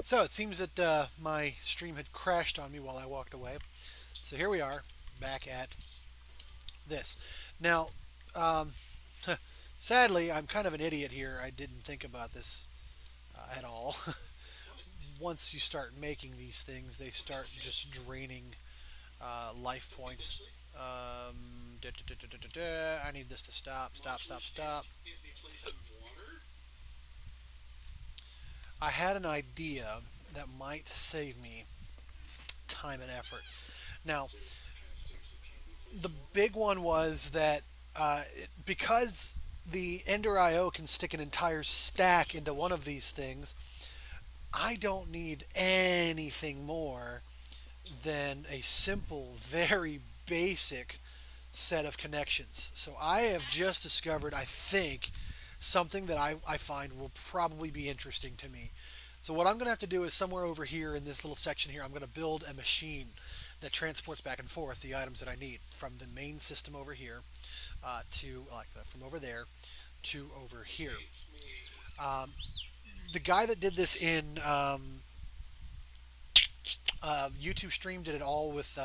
So it seems that my stream had crashed on me while I walked away. So here we are, back at this. Now, um, sadly, I'm kind of an idiot here. I didn't think about this at all. Once you start making these things, they start just draining life points. I need this to stop, stop, stop, stop. I had an idea that might save me time and effort. Now, the big one was that because the Ender IO can stick an entire stack into one of these things, I don't need anything more than a simple, very basic set of connections. So I have just discovered, I think, something that I find will probably be interesting to me. So what I'm going to have to do is somewhere over here in this little section here, I'm going to build a machine that transports back and forth the items that I need from the main system over here to from over there to over here. Um, the guy that did this in YouTube stream did it all with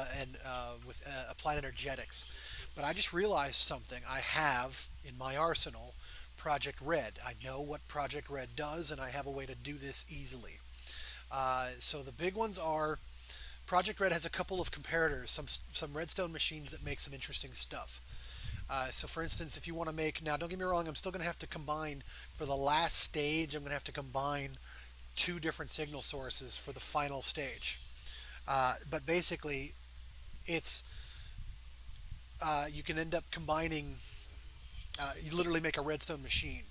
applied energetics, but I just realized something. I have in my arsenal Project Red. I know what Project Red does, and I have a way to do this easily. So the big ones are Project Red has a couple of comparators, some redstone machines that make some interesting stuff. So for instance, if you want to make, now don't get me wrong, I'm still going to have to combine, for the last stage, I'm going to have to combine two different signal sources for the final stage. But basically, it's you can end up combining. You literally make a redstone machine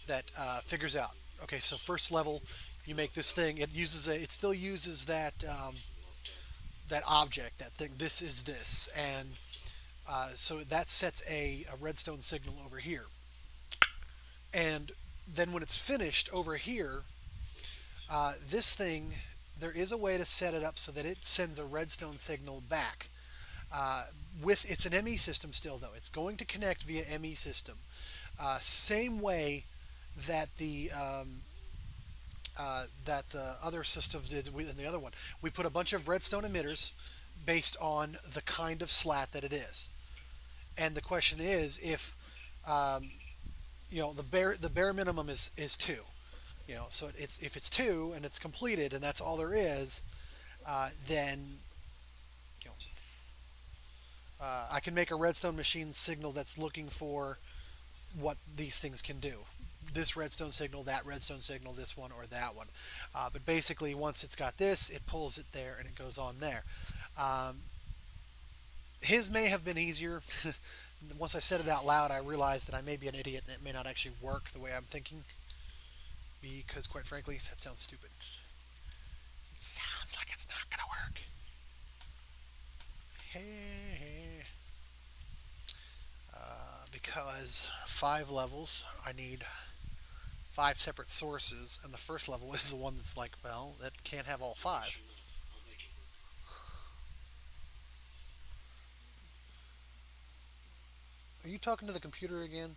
that figures out. Okay, so first level, you make this thing. It still uses that object, that thing. This is this, and so that sets a redstone signal over here. And then when it's finished over here, this thing, there is a way to set it up so that it sends a redstone signal back. Uh, it's an ME system still, though. It's going to connect via ME system. Same way that the other system did in the other one. We put a bunch of redstone emitters based on the kind of slat that it is. And the question is, if the bare minimum is two. So it's if it's two and it's completed and that's all there is, then you know I can make a redstone machine signal that's looking for what these things can do. This redstone signal, that redstone signal, this one or that one. But basically, once it's got this, it pulls it there and it goes on there. Um, his may have been easier. Once I said it out loud, I realized that I may be an idiot and it may not actually work the way I'm thinking. Because, quite frankly, that sounds stupid. It sounds like it's not going to work. Hey. Because 5 levels, I need 5 separate sources, and the first level is the one that's like, well, that can't have all 5. Are you talking to the computer again?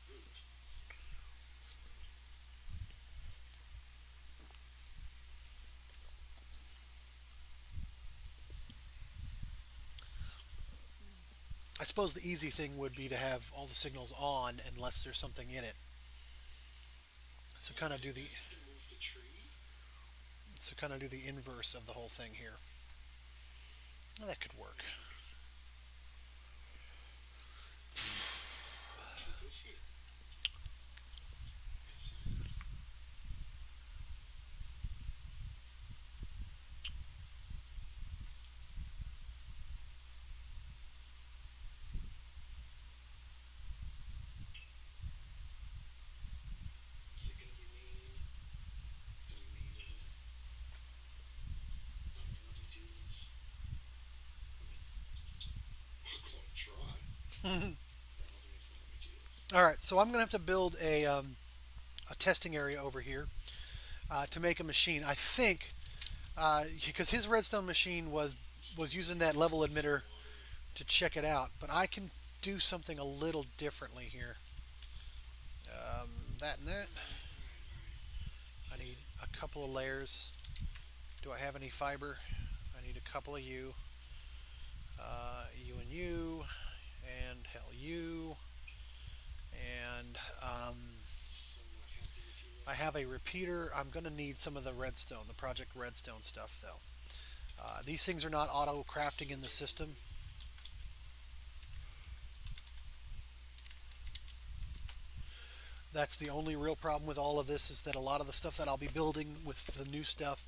I suppose the easy thing would be to have all the signals on unless there's something in it. So kind of do the inverse of the whole thing here. Well, that could work. All right, so I'm gonna have to build a testing area over here to make a machine. I think because his redstone machine was using that level emitter to check it out, but I can do something a little differently here. That and that. I need a couple of layers. Do I have any fiber? I need a couple of you. You and you. And hell, you. And I have a repeater. I'm going to need some of the redstone, the Project Redstone stuff, though. These things are not auto crafting in the system. That's the only real problem with all of this, is that a lot of the stuff that I'll be building with the new stuff,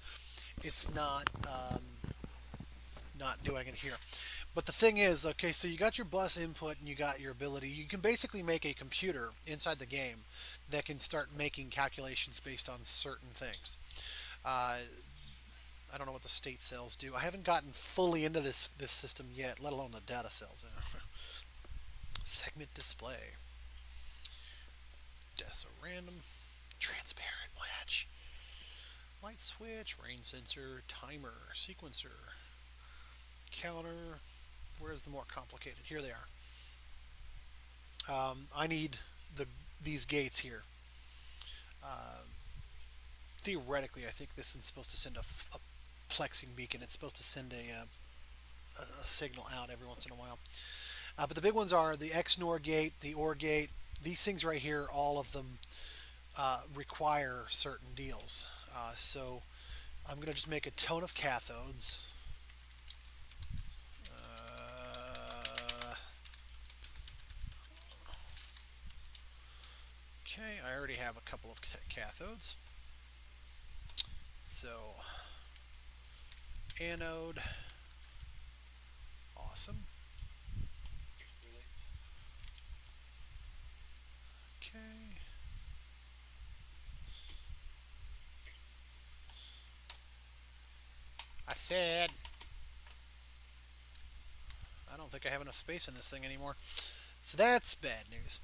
it's not doing it here. But the thing is, okay, so you got your bus input and you got your ability. You can basically make a computer inside the game that can start making calculations based on certain things. Uh, I don't know what the state cells do. I haven't gotten fully into this system yet, let alone the data cells. Segment display. Desa random. Transparent latch. Light switch. Rain sensor. Timer. Sequencer. Counter. Where's the more complicated? Here they are. I need these gates here. Theoretically, I think this is supposed to send a plexing beacon. It's supposed to send a signal out every once in a while. But the big ones are the XNOR gate, the OR gate. These things right here, all of them require certain deals. So I'm going to just make a ton of cathodes. Okay, I already have a couple of cathodes. So, anode. Awesome. Okay. I said, I don't think I have enough space in this thing anymore. So that's bad news.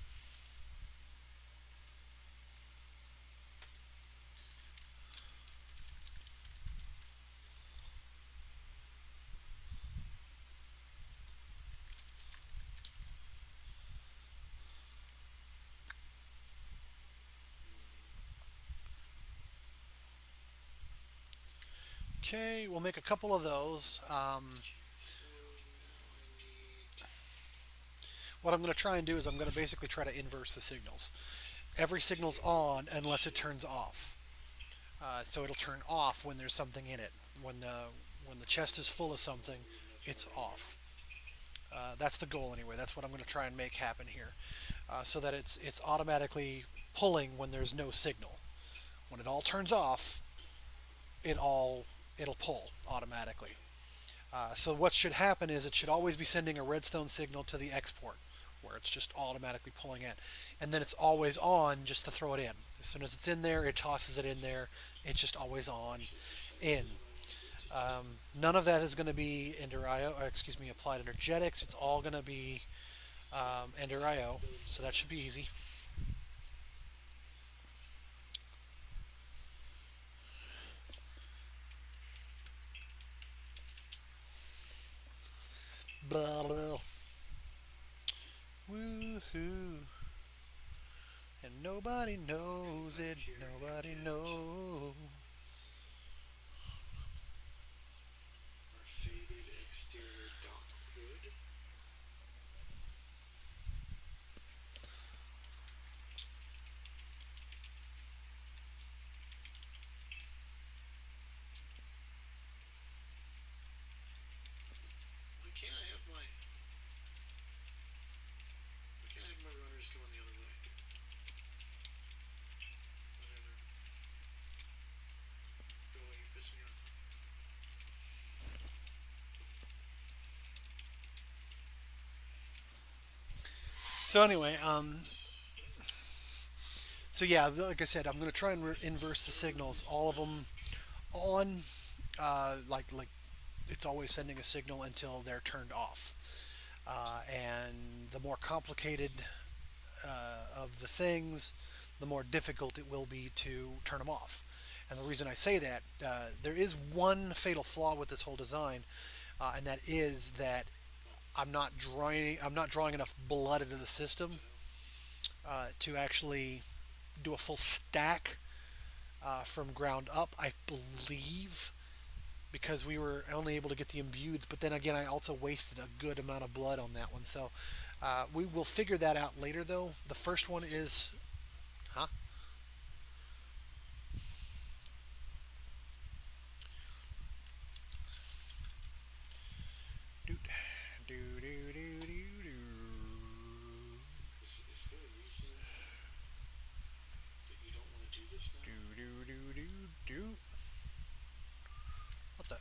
Okay, we'll make a couple of those. What I'm going to try and do is I'm going to basically try to inverse the signals. Every signal's on unless it turns off. So it'll turn off when there's something in it. When the chest is full of something, it's off. That's the goal anyway. That's what I'm going to try and make happen here, so that it's automatically pulling when there's no signal. When it all turns off, it'll pull automatically. So what should happen is it should always be sending a redstone signal to the export, where it's just automatically pulling in. And then it's always on just to throw it in. As soon as it's in there, it tosses it in there. It's just always on, in. None of that is going to be applied energetics. It's all going to be Ender IO, so that should be easy. Blah, blah. Woohoo. And nobody knows it. Nobody knows. Our faded exterior dock hood. Why can't I have my runners going the other way? Whatever. Go away, you piss me off. So anyway, so yeah, like I said, I'm going to try and inverse the signals. All of them on, like it's always sending a signal until they're turned off. And the more complicated of the things, the more difficult it will be to turn them off. And the reason I say that, there is one fatal flaw with this whole design, and that is that I'm not drawing enough blood into the system to actually do a full stack from ground up. I believe because we were only able to get the imbued. But then again, I also wasted a good amount of blood on that one. So we will figure that out later, though. The first one is, huh? Do do do do do Is there a reason that you don't want to do this now? do do do do do. What the?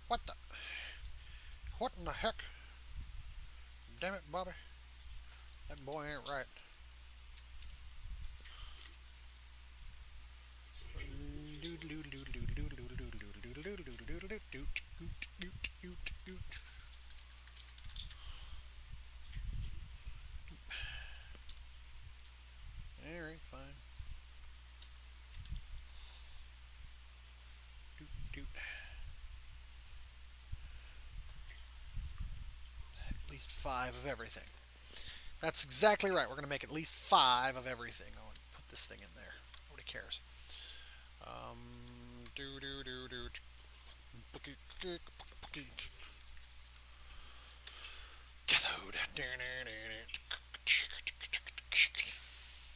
What the? What in the heck? Damn it, Bobby. That boy ain't right. Alright, fine. At least 5 of everything. That's exactly right. We're going to make at least 5 of everything. Oh, and put this thing in there. Nobody cares. Do do do do. Cathode.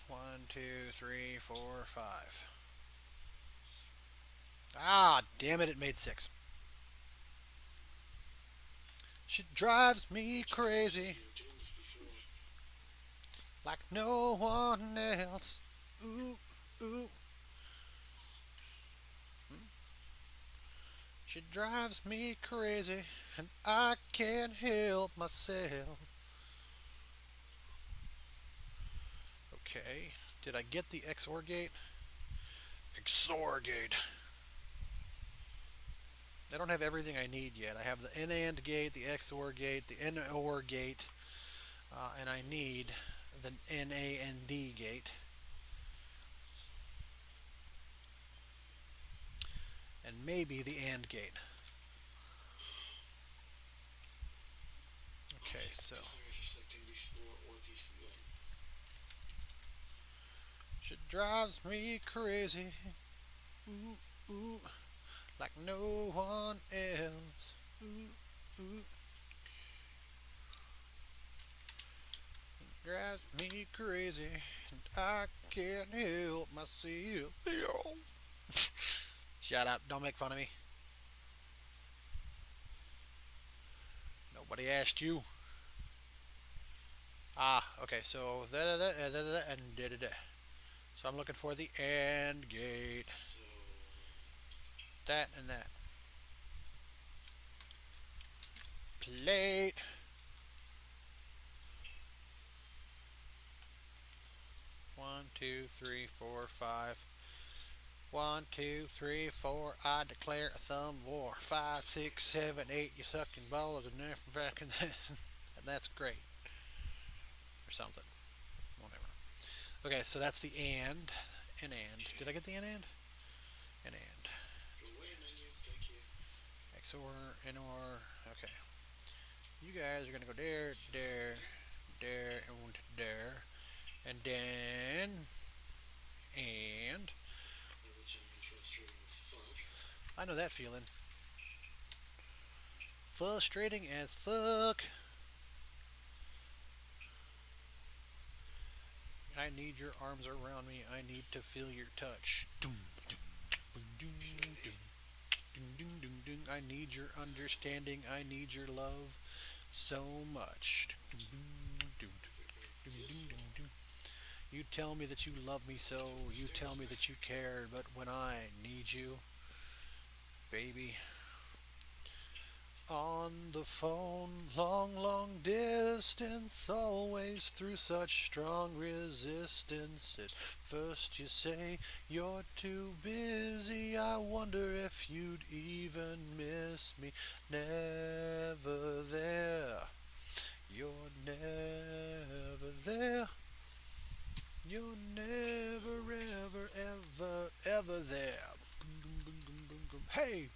1, 2, 3, 4, 5. Ah, damn it! It made 6. She drives me crazy You were doing this before. like no one else. Ooh, ooh. She drives me crazy, and I can't help myself. Okay, did I get the XOR gate? XOR gate. I don't have everything I need yet. I have the NAND gate, the XOR gate, the NOR gate, and I need the NAND gate. And maybe the AND gate. Okay, so she drives me crazy, ooh, ooh, like no one else, ooh, ooh. Drives me crazy, and I can't help myself. Shut up! Don't make fun of me. Nobody asked you. Ah, okay. So da da da da da and da da da. So I'm looking for the AND gate. So, That and that. Plate. One, two, three, four, five. 1, 2, 3, 4. I declare a thumb war. 5, 6, 7, 8. You sucking balls and there from back and and that's great. Or something. Whatever. Okay, so that's the and. Did I get the and? And. go away menu, thank you. XOR, NOR. Okay. You guys are gonna go there, there, there, and there. And then. And. Which I'm frustrating as fuck. I know that feeling. Frustrating as fuck. I need your arms around me. I need to feel your touch. I need your understanding. I need your love so much. You tell me that you love me so. You tell me that you care. But when I need you, baby, on the phone, long, long distance, always through such strong resistance. At first you say you're too busy, I wonder if you'd even miss me. Never there, you're never there. You're never, ever, ever, ever there. Hey!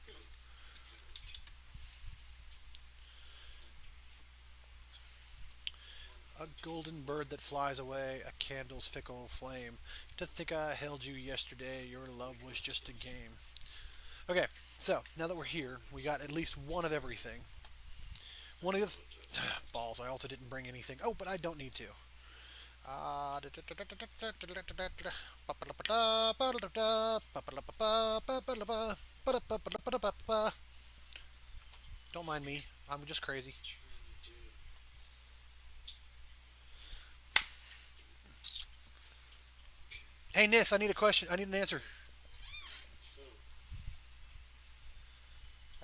A golden bird that flies away, a candle's fickle flame. To think I held you yesterday, your love was just a game. Okay, so now that we're here, we got at least one of everything. One of So it the does. balls. I also didn't bring anything. Oh, but I don't need to. Don't mind me. I'm just crazy. Trying to do. Okay. Hey, Nith, I need a question. I need an answer. Alright, so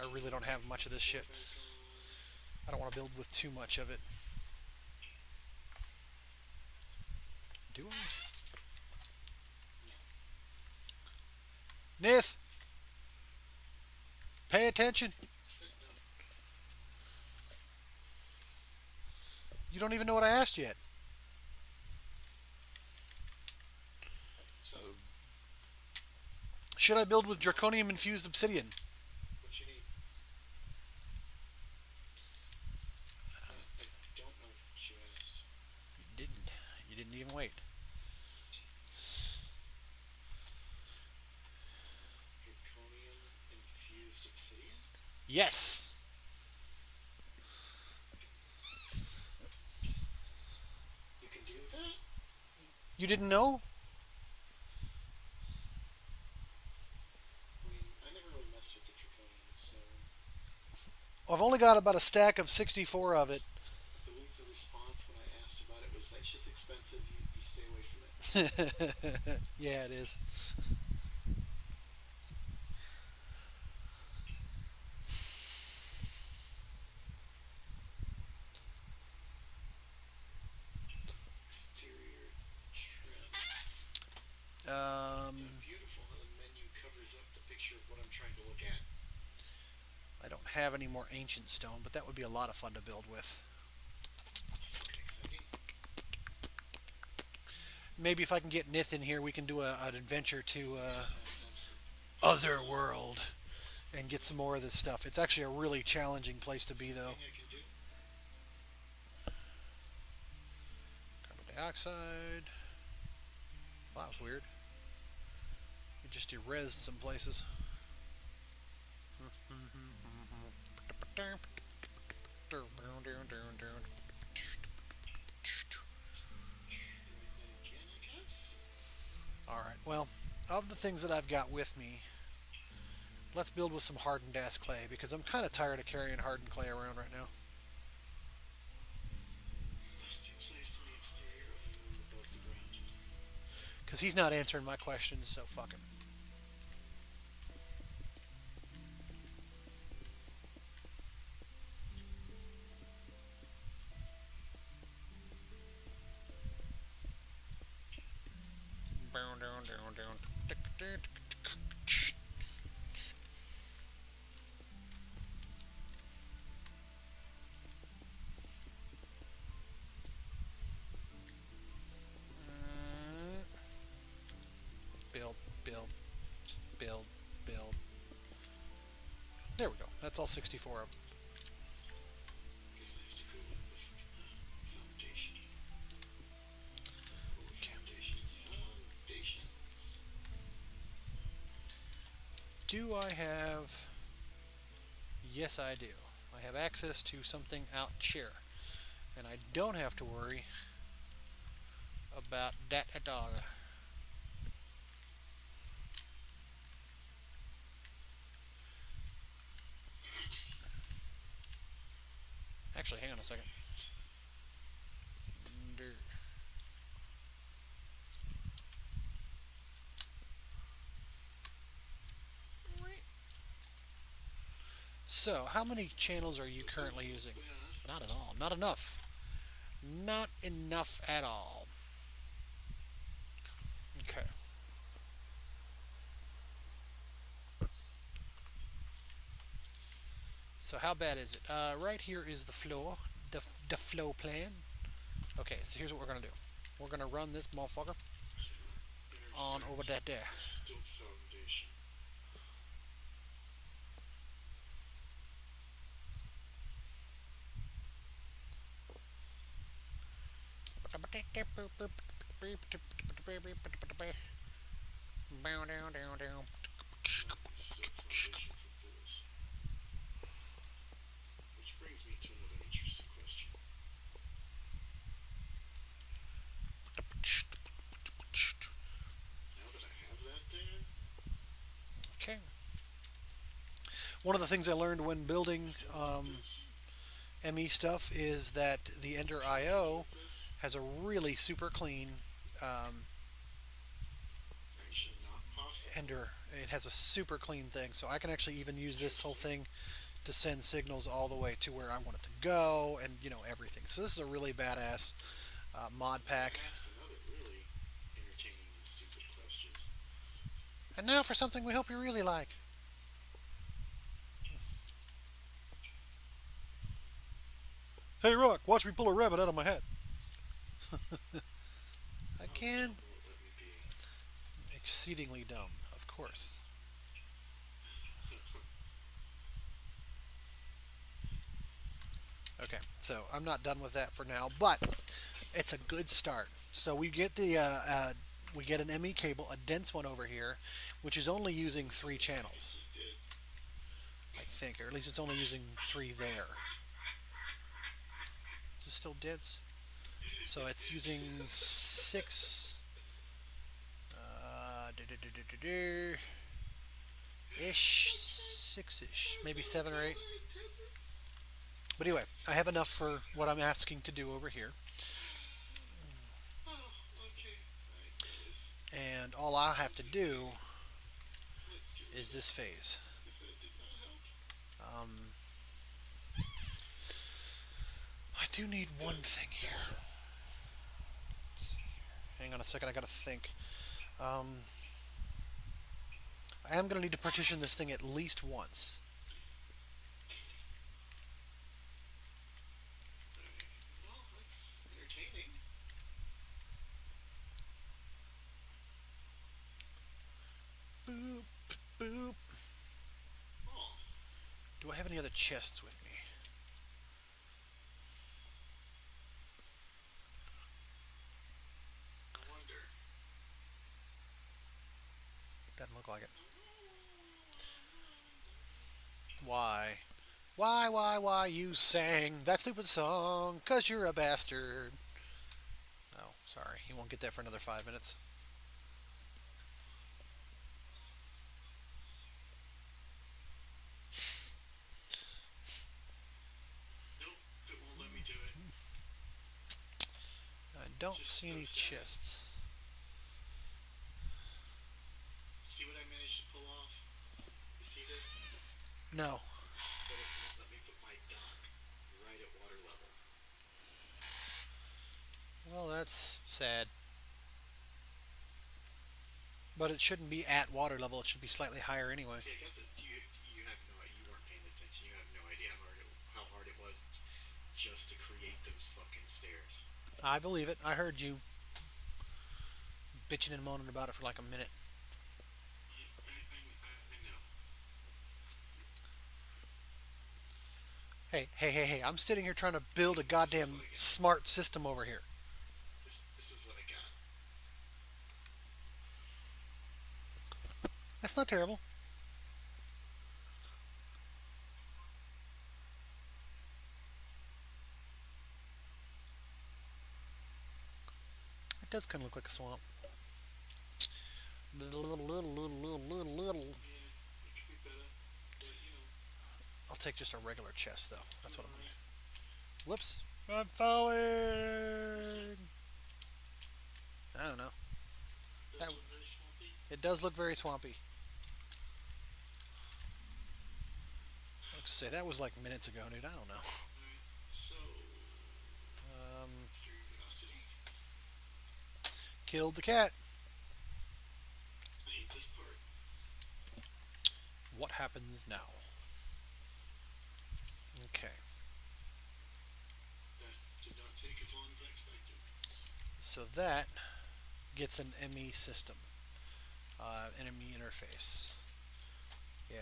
I really don't have much of this shit. throwback on. I don't want to build with too much of it. Do I? No. Nith, pay attention. I said no. You don't even know what I asked yet. So, Should I build with draconium infused obsidian? what you need? I don't know what you asked. You didn't. You didn't even wait. Draconium infused obsidian? Yes. You can do that? You didn't know? I mean, I never really messed with the draconium, so I've only got about a stack of 64 of it. I believe the response when I asked about it was that shit's expensive, you stay away from it. Yeah, it is. Exterior trim. Um, Beautiful how the menu covers up the picture of what I'm trying to look at. I don't have any more ancient stone, but that would be a lot of fun to build with. It's fucking exciting. Maybe if I can get Nith in here, we can do an adventure to Absolutely. Otherworld and get some more of this stuff. It's actually a really challenging place to be, though. Thing I can do. Carbon dioxide. Wow, that's weird. You just erased some places. Try that again, I guess. Alright, well, of the things that I've got with me, let's build with some hardened ass clay because I'm kind of tired of carrying hardened clay around right now. Must be placed in the exterior of the room above the ground. Because he's not answering my questions, so fuck him. Build, build, build, build. There we go. That's all 64 of them. Guess I have to go with the foundation. Or Okay. foundations. Foundations. Do I have... Yes, I do. I have access to something out here. And I don't have to worry about that at all. Actually, hang on a second. So, how many channels are you currently using? Bad. Not at all. Not enough. Not enough at all. Okay. So how bad is it? Right here is the floor, the flow plan. Okay, so here's what we're gonna do. We're gonna run this motherfucker on over that there. Still foundation. Still foundation. One of the things I learned when building Still want this? ME stuff is that the Ender Still IO want this? has a really super clean um, Actually, not possible. Ender. It has a super clean thing, so I can actually even use this whole Interesting. thing to send signals all the way to where I want it to go, and everything. So this is a really badass mod I'm going pack. to ask another really entertaining and stupid question. And now for something we hope you really like. Hey Rock, watch me pull a rabbit out of my hat. How Again, dumb will it let me be? exceedingly dumb, of course. Okay, so I'm not done with that for now, but it's a good start. So we get an ME cable, a dense one over here, which is only using three I channels, just did. I think, or at least it's only using three there. Is it still dense? So it's using six, ish, six ish, maybe seven or eight. But anyway, I have enough for what I'm asking to do over here, Oh, okay. I guess. and all I have to Let's do continue. Let's get rid is of this phase. because that did not help. Um, I do need one Good. thing here. Hang on a second, I gotta think. Um, I am gonna need to partition this thing at least once. Well, that's entertaining. Boop, boop. Oh, Do I have any other chests with me? I wonder. Doesn't look like it. Why? Why, you sang that stupid song? 'Cause you're a bastard. Oh, sorry. You won't get that for another 5 minutes. Nope, it won't let me do it. I don't Just see so any sad. chests. See what I managed to pull off? You see this? No. But it won't let me put my dock right at water level. Well, that's sad. But it shouldn't be at water level. It should be slightly higher anyway. See, I got the. You have no. You weren't paying attention. You have no idea how hard it was just to create those fucking stairs. I believe it. I heard you bitching and moaning about it for like a minute. I know. Hey. I'm sitting here trying to build a This is what goddamn I got. smart system over here. This is what I got. That's not terrible. It does kind of look like a swamp. Yeah, it could be better, but I'll take just a regular chest, though. I'm That's what I'm going alright. to do. Whoops. I'm What's that? falling. I don't know. That, Does look very swampy. it does look very swampy. Let's say that was like minutes ago, dude. I don't know. Alright, so Um, curiosity. killed the cat. I hate this part. What happens now? Okay. That did not take as long as I expected. So that gets an ME system, enemy interface. Yeah.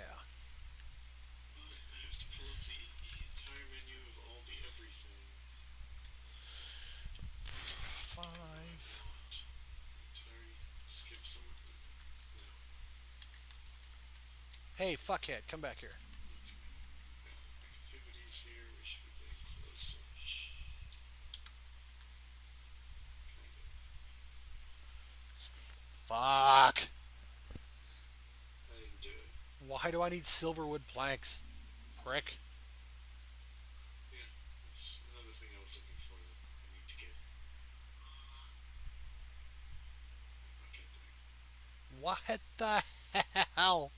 But I have to pull up the entire menu of all the everything. What do I Five. want? Sorry, skip some. No. Hey, fuckhead, come back here. Activities here. We should be getting close-ish. Kind of. Fuck. I didn't do it. Why? Why do I need silverwood planks? Prick. Yeah, that's another thing I was looking for that I need to get. I'll get there. What the hell?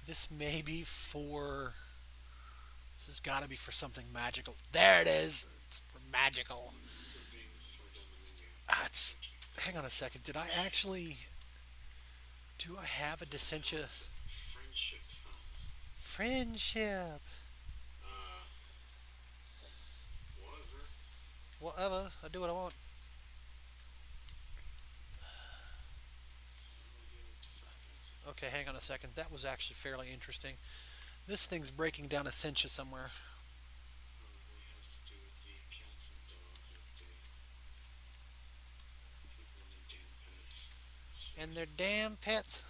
This may be for. This has got to be for something magical. There it is. It's for magical. For being this far down the menu, It's. I keep Hang on a second. Did I actually? Do I have a what the hell Dissentia is it? Friendship found. friendship? Uh, whatever. Whatever. I do what I want. No idea what the fuck that's. Okay, hang on a second. That was actually fairly interesting. This thing's breaking down Essentia somewhere. Probably has to do with the cats and dogs that they keep on their damn pets. And their damn pets.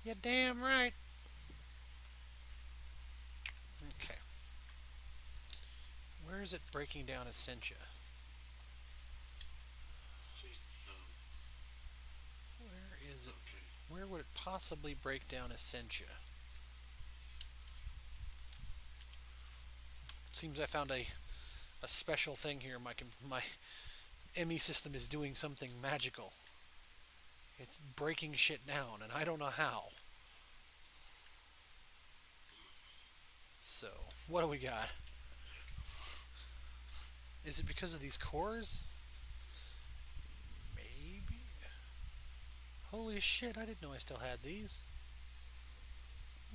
You're damn right. Okay. Where is it breaking down Essentia? See, Where is it? okay. Where would it possibly break down Essentia? Seems I found a special thing here. My ME system is doing something magical. It's breaking shit down, and I don't know how. So, what do we got? Is it because of these cores? Maybe. Holy shit, I didn't know I still had these.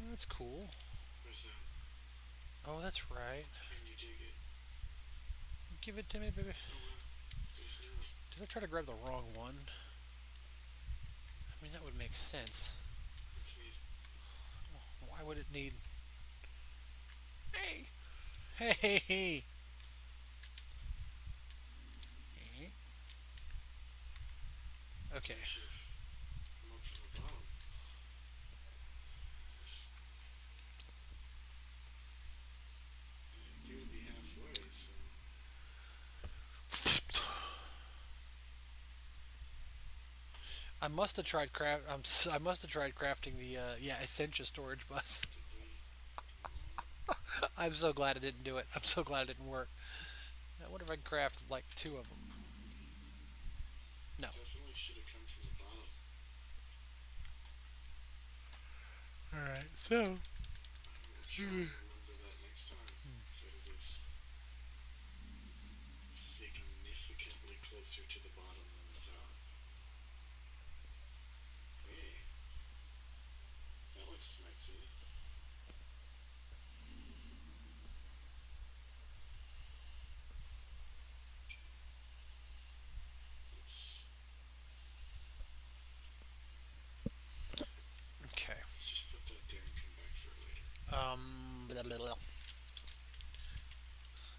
That's cool. Where's that? Oh, that's right. Can you dig it? Give it to me, baby. Oh well. There's no. Did I try to grab the wrong one? I mean, that would make sense. It's me. Why would it need... Hey! Hey! Hey! Okay. I should have come up from the bottom. I appear to be halfway, so. I must have tried crafting the Essentia storage bus. Did we? I'm so glad I didn't do it. I'm so glad it didn't work. Now, what if I craft like two of them? No. Definitely should have come from the bottom. All right. So. I will try and remember that next time. That it is significantly closer to the bottom than the top. Hey, that looks smexy. Let's, Okay. let's just put that there and come back for it later. Blah, blah, blah.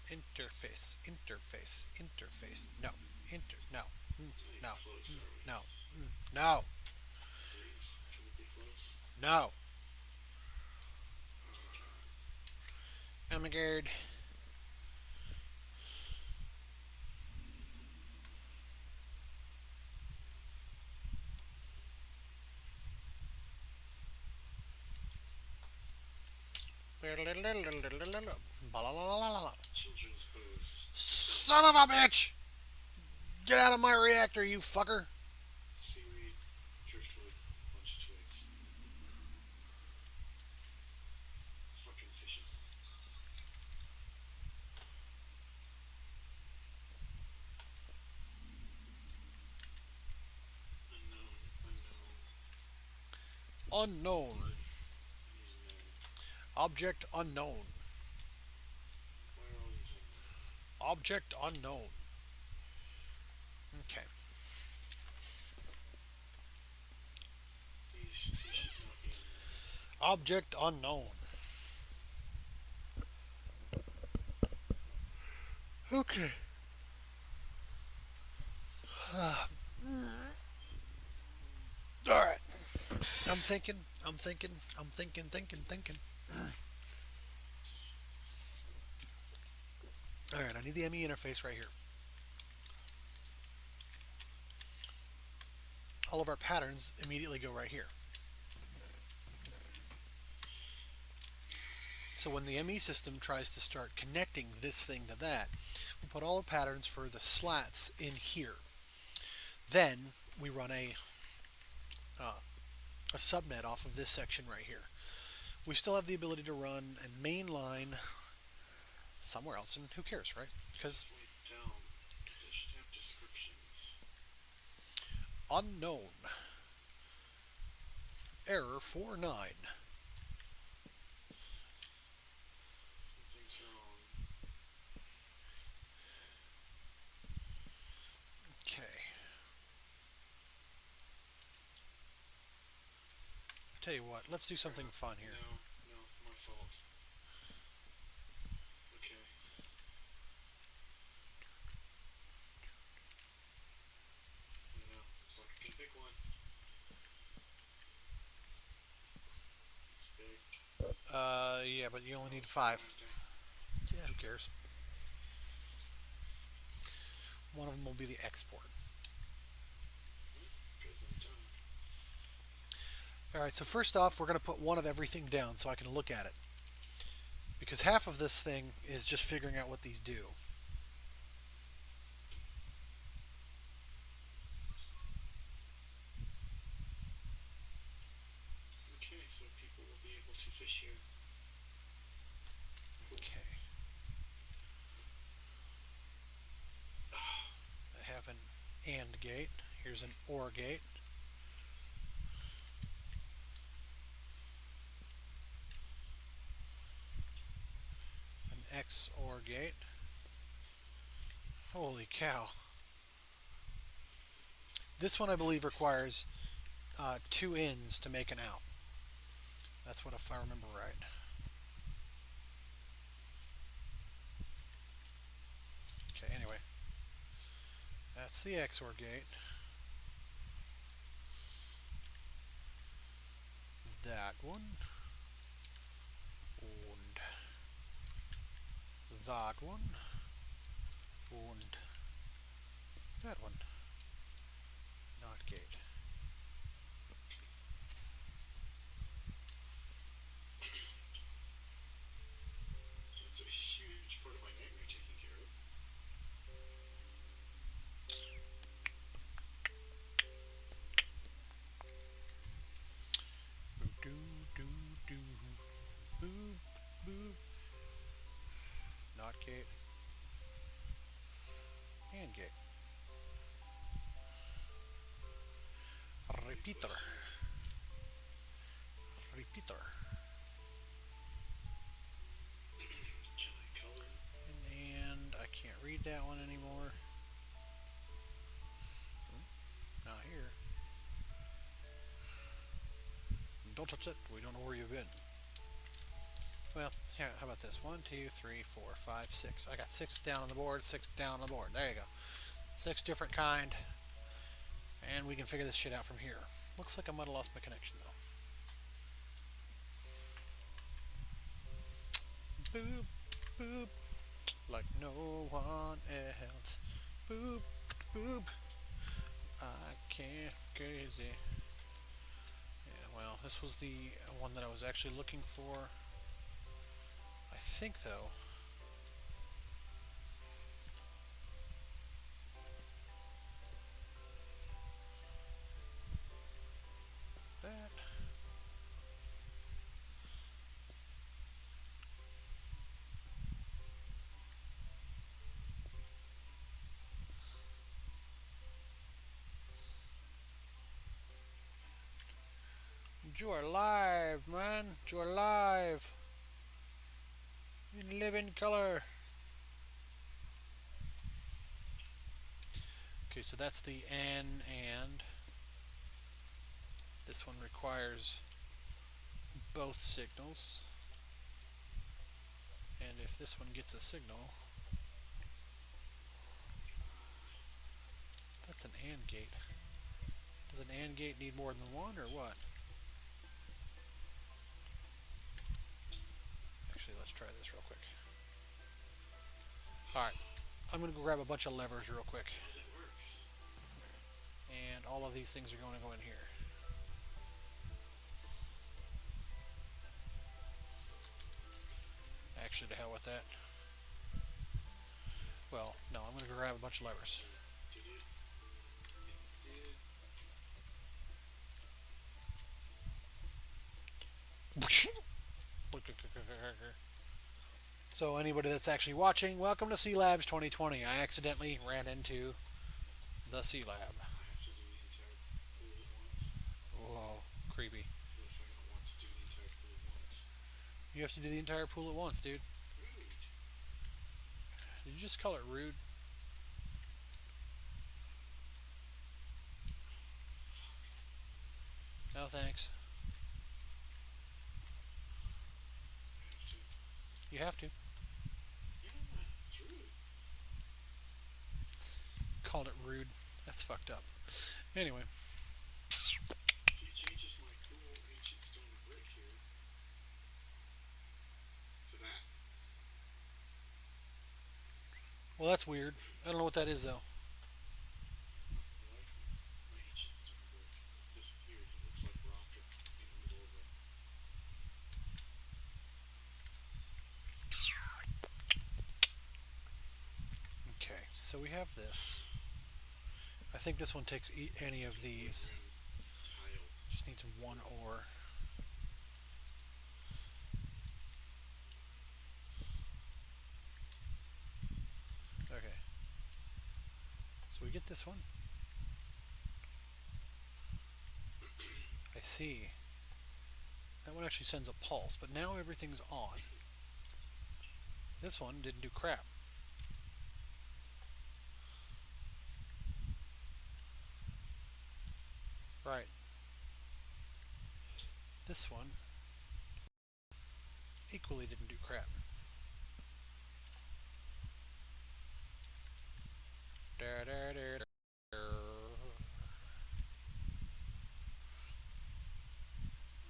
Interface. Interface. Interface. No. No. Not No. even close, are we? No. No. Please, can we be close? No. Oh my god. Oh my god. Children's hose. Son of a bitch! Get out of my reactor, you fucker! Seaweed, driftwood, bunch of twigs. Fucking fishing. Unknown, unknown. Unknown. I need to know. Object unknown. Why are all these in there? Object unknown. Okay. These should not be in Object unknown. Okay. Alright. I'm thinking. Thinking. Alright, I need the ME interface right here. All of our patterns immediately go right here. So when the ME system tries to start connecting this thing to that, we put all the patterns for the slats in here. Then we run a subnet off of this section right here. We still have the ability to run a main line somewhere else, and who cares, right? Because down. They should have descriptions. unknown. Error 49. Something's wrong. Okay. Tell you what, let's do something fun here. No, my fault. Okay. No, so I can pick one. It's big. Yeah, but you only need 5. Yeah, who cares? One of them will be the export. Because I'm done. Alright, so first off, we're going to put one of everything down so I can look at it. Because half of this thing is just figuring out what these do. Okay, so people will be able to fish here. Cool. Okay. I have an AND gate. Here's an OR gate. An XOR gate. Holy cow. This one I believe requires 2 ins to make an out. That's what, if I remember right. Okay, anyway. That's the XOR gate. That one. And that one. And that one. Not gate. So it's a huge part of my nightmare taken care of. Do do do. Boop boop. Not gate. And gate. Repeater. Repeater. Can I color it? And I can't read that one anymore. Not here. Don't touch it. We don't know where you've been. Well, here, how about this? 1, 2, 3, 4, 5, 6. I got 6 down on the board, 6 down on the board. There you go. 6 different kind. And we can figure this shit out from here. Looks like I might have lost my connection though. Boop, boop. Like no one else. Boop, boop. I can't crazy. Yeah, well, this was the one that I was actually looking for. I think though. That. You're alive, man. You're alive. You live in color. Okay, so that's the N and this one requires both signals. And if this one gets a signal, that's an AND gate. Does an AND gate need more than one or what? Actually, let's try this real quick. Alright, I'm going to go grab a bunch of levers real quick. Oh, that works. And all of these things are going to go in here. Actually, to hell with that. Well, no, I'm going to go grab a bunch of levers. Did it? It did. So anybody that's actually watching, welcome to C Labs 2020. I accidentally ran into the C Lab. I have to do the entire pool at once. Whoa, creepy. What if I don't want to do the entire pool at once? You have to do the entire pool at once, dude. Rude. Did you just call it rude? No thanks. I have to. You have to. Yeah, it's rude. Called it rude. That's fucked up. Anyway, See, it changes my cool ancient stone brick here to that. well that's weird. I don't know what that is though. Like my ancient stone brick disappears. It looks like rock in the middle of a. Okay, so we have this. I think this one takes any of these. Tile. Just needs one ore. Okay. So we get this one. I see. That one actually sends a pulse, but now everything's on. This one didn't do crap. Right. This one equally didn't do crap.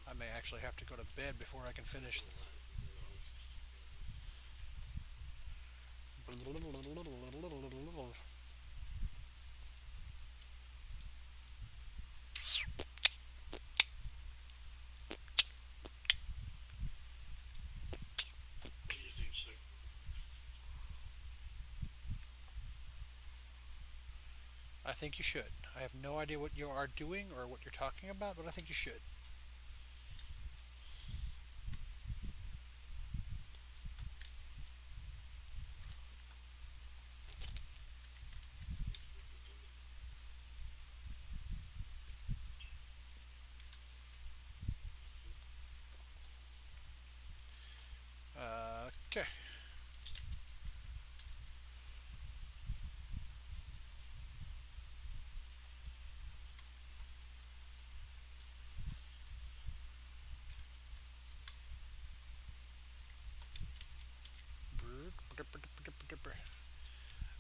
I may actually have to go to bed before I can finish. What do you think? Should I think you should. I have no idea what you are doing or what you're talking about, but I think you should. Okay.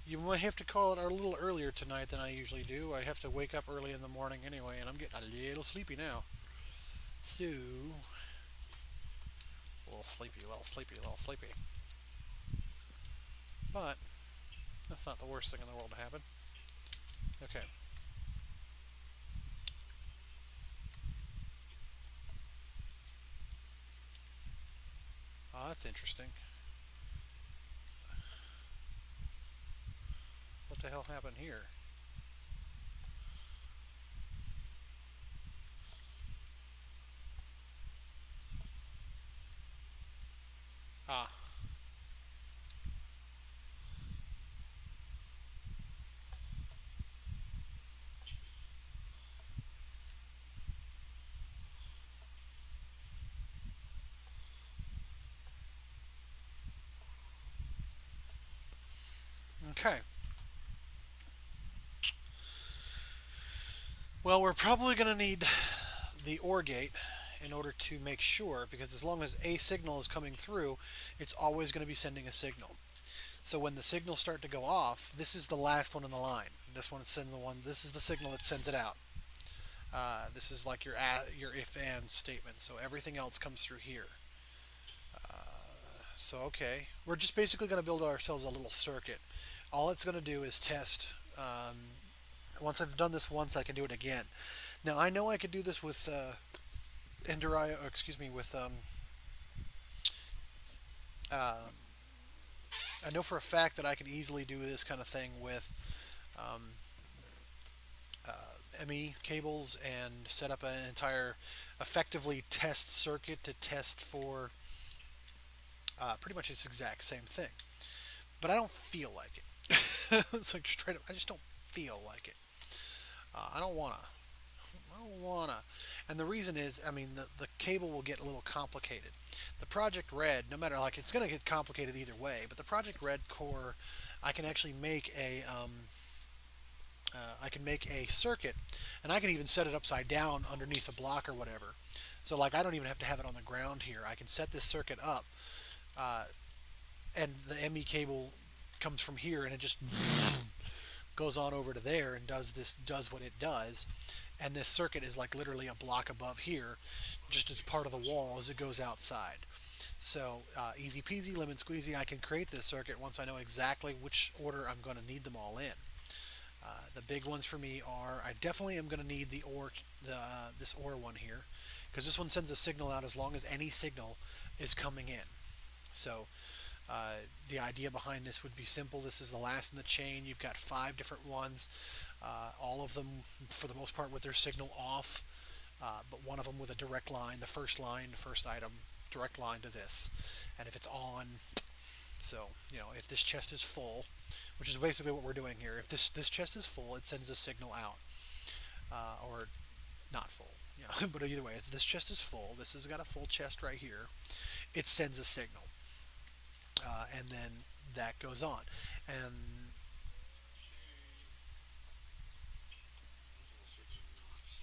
You might have to call it a little earlier tonight than I usually do. I have to wake up early in the morning anyway, and I'm getting a little sleepy now. So, a little sleepy, a little sleepy, a little sleepy. But, that's not the worst thing in the world to happen. Okay. Oh, that's interesting. What the hell happened here? Ah. Okay. Well, we're probably going to need the OR gate in order to make sure, because as long as a signal is coming through, it's always going to be sending a signal. So when the signals start to go off, this is the last one in the line. This one sends the one. This is the signal that sends it out. This is like your if and statement. So everything else comes through here. So, okay. We're just basically going to build ourselves a little circuit. All it's going to do is test. Once I've done this once, I can do it again. Now, I know I could do this with excuse me, with uh, I know for a fact that I could easily do this kind of thing with um, ME cables and set up an entire effectively test circuit to test for pretty much this exact same thing. But I don't feel like it. It's like straight up, I just don't feel like it. I don't wanna. I don't wanna. And the reason is, I mean, the cable will get a little complicated. The Project Red, no matter like, it's gonna get complicated either way. But the Project Red core, I can actually make I can make a circuit, and I can even set it upside down underneath a block or whatever. So like, I don't even have to have it on the ground here. I can set this circuit up, uh, and the ME cable comes from here, and it just goes on over to there and does what it does. And this circuit is like literally a block above here, just as part of the wall as it goes outside. So easy peasy, lemon squeezy. I can create this circuit once I know exactly which order I'm going to need them all in. The big ones for me are, I definitely am going to need this OR one here, because this one sends a signal out as long as any signal is coming in. So the idea behind this would be simple. This is the last in the chain. You've got 5 different ones, all of them for the most part with their signal off, but one of them with a direct line, the first item, direct line to this. And if it's on, so, if this chest is full, which is basically what we're doing here, if this chest is full, it sends a signal out, or not full, but either way, this chest is full. This has got a full chest right here. It sends a signal, and then that goes on, and There's all sorts of knots.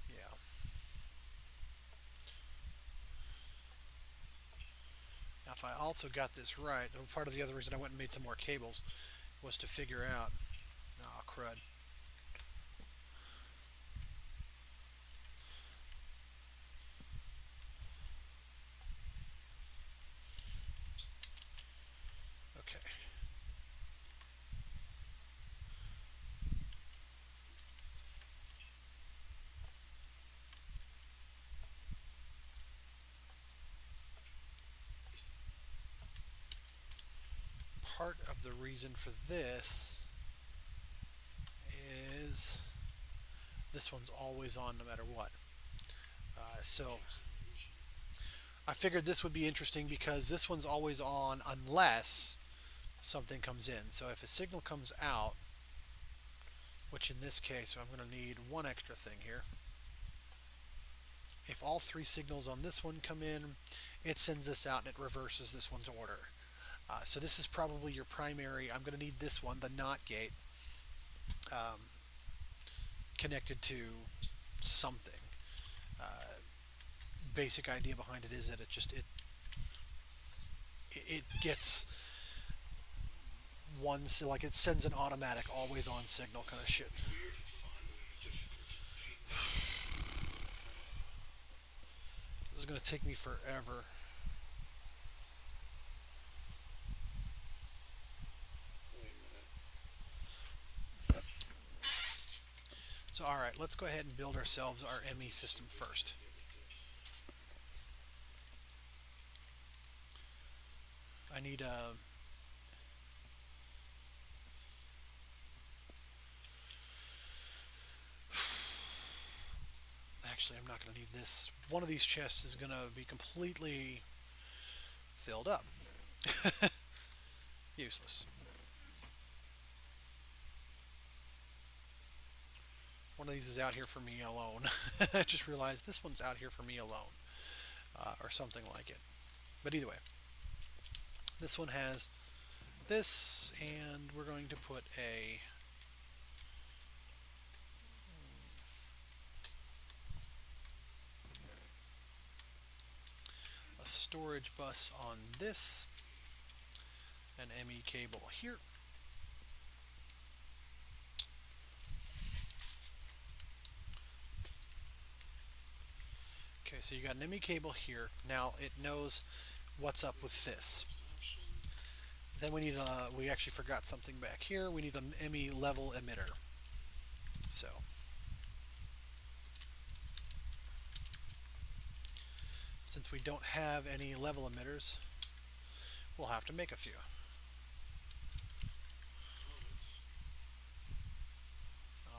yeah. Now, if I also got this right, part of the other reason I went and made some more cables was to figure out, oh crud. Okay. Part of the reason for this is this one's always on no matter what. So I figured this would be interesting because this one's always on unless something comes in. So if a signal comes out, which in this case I'm going to need one extra thing here. If all 3 signals on this one come in, it sends this out and it reverses this one's order. So this is probably your primary. I'm going to need this one, the NOT gate, connected to something. Basic idea behind it is that it gets one, so like it sends an automatic always on signal kind of shit. Weird, fun, difficult, painful. This is going to take me forever. Wait a minute. So alright, let's go ahead and build ourselves our ME system first. I need a actually, I'm not going to need this. One of these chests is going to be completely filled up. Useless. One of these is out here for me alone. I just realized this one's out here for me alone. Or something like it. But either way. This one has this, and we're going to put a storage bus on this, an ME cable here. Okay, so you got an ME cable here. Now it knows what's up with this. Then we need we actually forgot something back here. We need an ME level emitter. So since we don't have any level emitters, we'll have to make a few.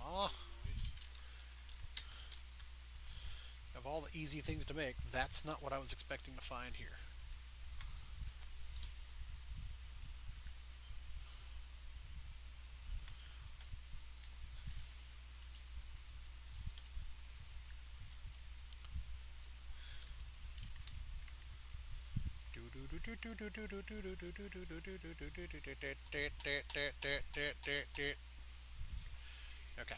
Aw. Of all the easy things to make, that's not what I was expecting to find here. Okay.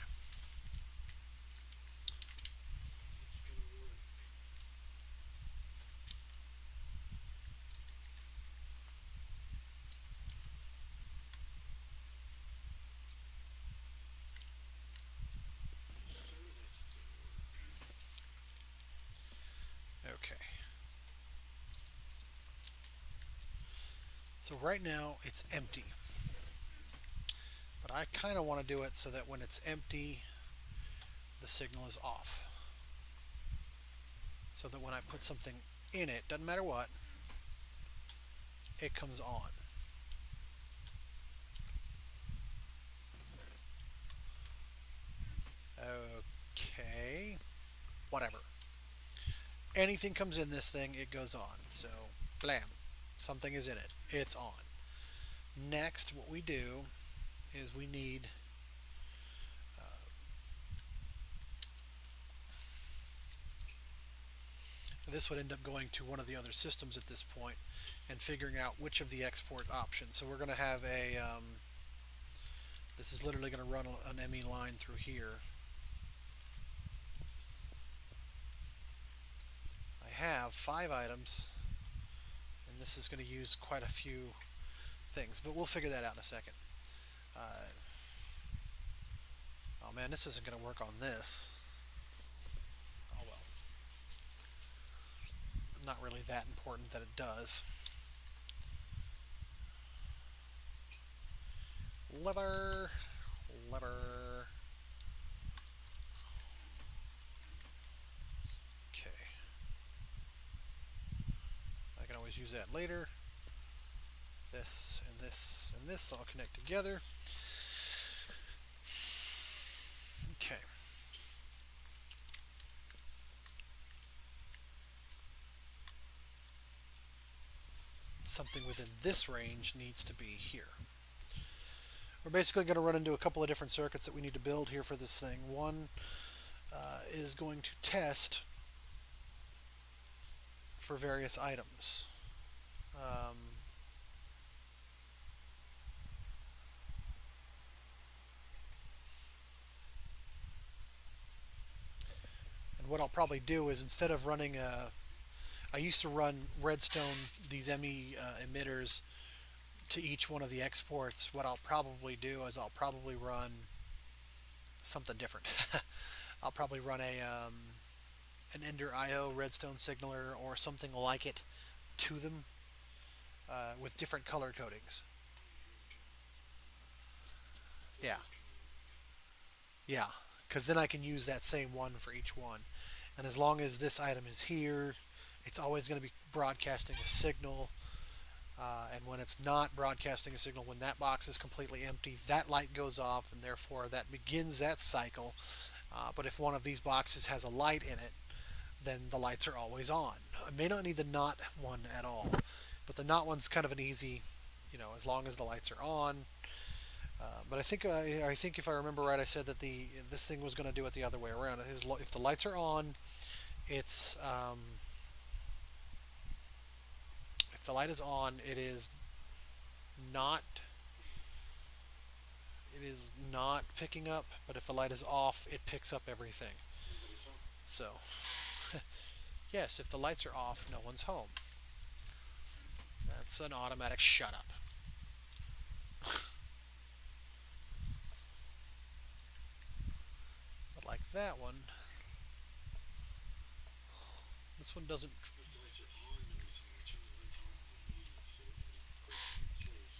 Okay. So right now it's empty. But I kind of want to do it so that when it's empty, the signal is off. So that when I put something in it, doesn't matter what, it comes on. Okay. Whatever. Anything comes in this thing, it goes on. So, blam. Something is in it. It's on. Next, what we do is we need this would end up going to one of the other systems at this point and figuring out which of the export options. So we're going to have a this is literally going to run an ME line through here. I have 5 items, and this is going to use quite a few things, but we'll figure that out in a second. Oh man, this isn't going to work on this. Oh well. Not really that important that it does. Lever. Okay. I can always use that later. This and this and this all connect together. Okay. Something within this range needs to be here. We're basically going to run into a couple of different circuits that we need to build here for this thing. One is going to test for various items. And what I'll probably do is instead of running I used to run redstone, these ME emitters to each one of the exports. What I'll probably do is I'll probably run something different. I'll probably run an Ender IO redstone signaler or something like it to them with different color codings. Yeah. Yeah, because then I can use that same one for each one. And as long as this item is here, it's always going to be broadcasting a signal. And when it's not broadcasting a signal, when that box is completely empty, that light goes off, and therefore that begins that cycle. But if one of these boxes has a light in it, then the lights are always on. I may not need the not one at all, but the not one's kind of an easy, as long as the lights are on. But I think if I remember right, I said that this thing was going to do it the other way around. If the lights are on, it's if the light is on, not it is not picking up. But if the light is off, it picks up everything. So yes, if the lights are off, no one's home. That's an automatic shut up. But like that one, This one doesn't. If the lights are on, nobody's home. I turn the lights on when we leave so that nobody breaks in your place.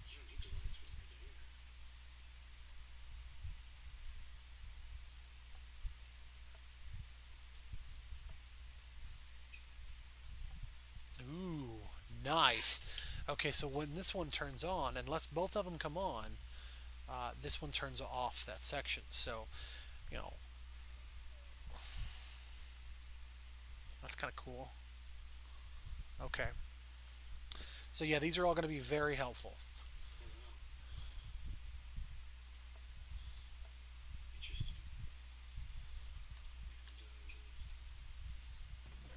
You don't need the lights when you're there. Ooh, nice. Okay, so when this one turns on, unless both of them come on, this one turns off that section. So, you know, that's kind of cool. Okay. So yeah, these are all going to be very helpful. Oh wow, interesting. And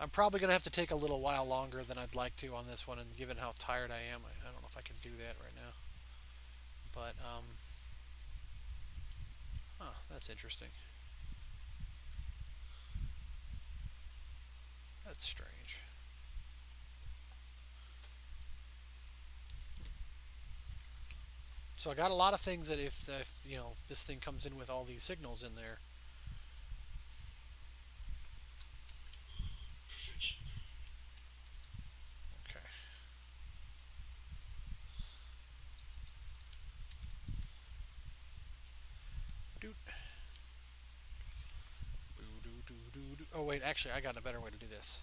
I'm probably going to have to take a little while longer than I'd like to on this one, and given how tired I am, I don't know if I can do that right now. But that's interesting. That's strange. So I got a lot of things that if you know this thing comes in with all these signals in there. perfection. Okay. Doot. Oh wait, actually I got a better way to do this.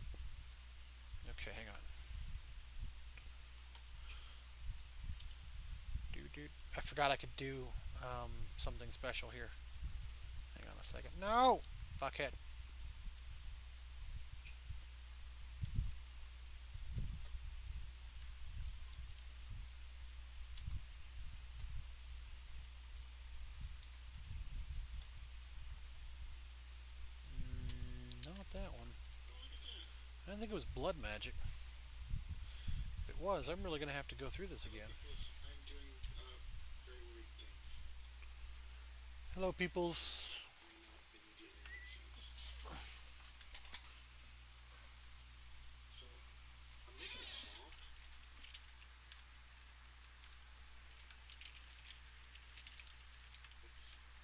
Okay, hang on. I forgot I could do something special here. Hang on a second. No! Fuckhead. Not that one. Oh, look at that. I didn't think it was blood magic. If it was, I'm really going to have to go through this Hello, again. peoples. I'm doing very weird things. Hello, peoples. May not immediately make sense. So, I'm making a swamp.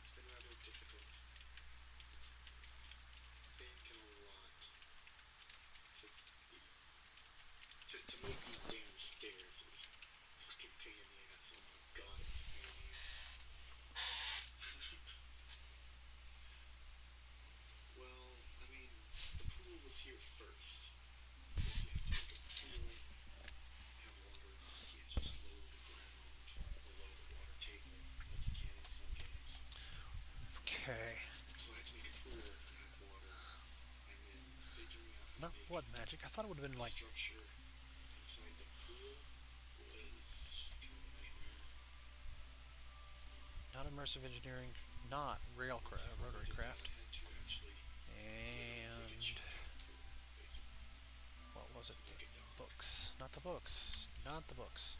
It's been rather difficult. It's thinking a lot to make these damn stairs. It was a fucking pain in the ass. Oh my god, it was a pain in the ass. Well, I mean, the pool was here first. Because you have to make a pool, have water. You can't just lower the ground below the water table like you can in some games. Okay. So I had to make a pool to have water, and then figuring out It's how to not make blood magic. I thought it would have a been like structure inside the pool was kind of a nightmare. not immersive engineering, not Once I finally rotary did that, craft, I had to actually literally take a and chunk out of the pool, basically, what was it? like a The dock. books. Not the books. Not the books.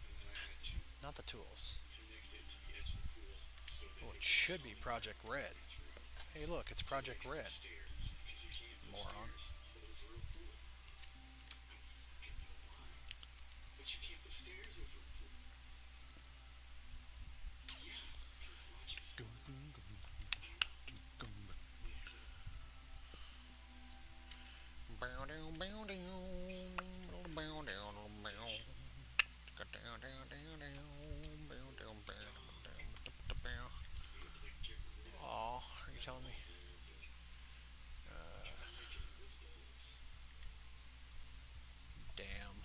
And then I had to Not the tools. connect it to the edge of the pool so that Oh, it it would be should be solid Project ground all Red. the way through. Hey, look, it's So that I Project could have Red. stairs, because you can't put Moron. stairs over a pool. I don't fucking know why. But you can't put stairs over a pool. Yeah, because logic is smart. I don't know. Yeah, clearly. Be able to get rid of Oh, are you that telling me? bubble that kind of make it invisible. Damn.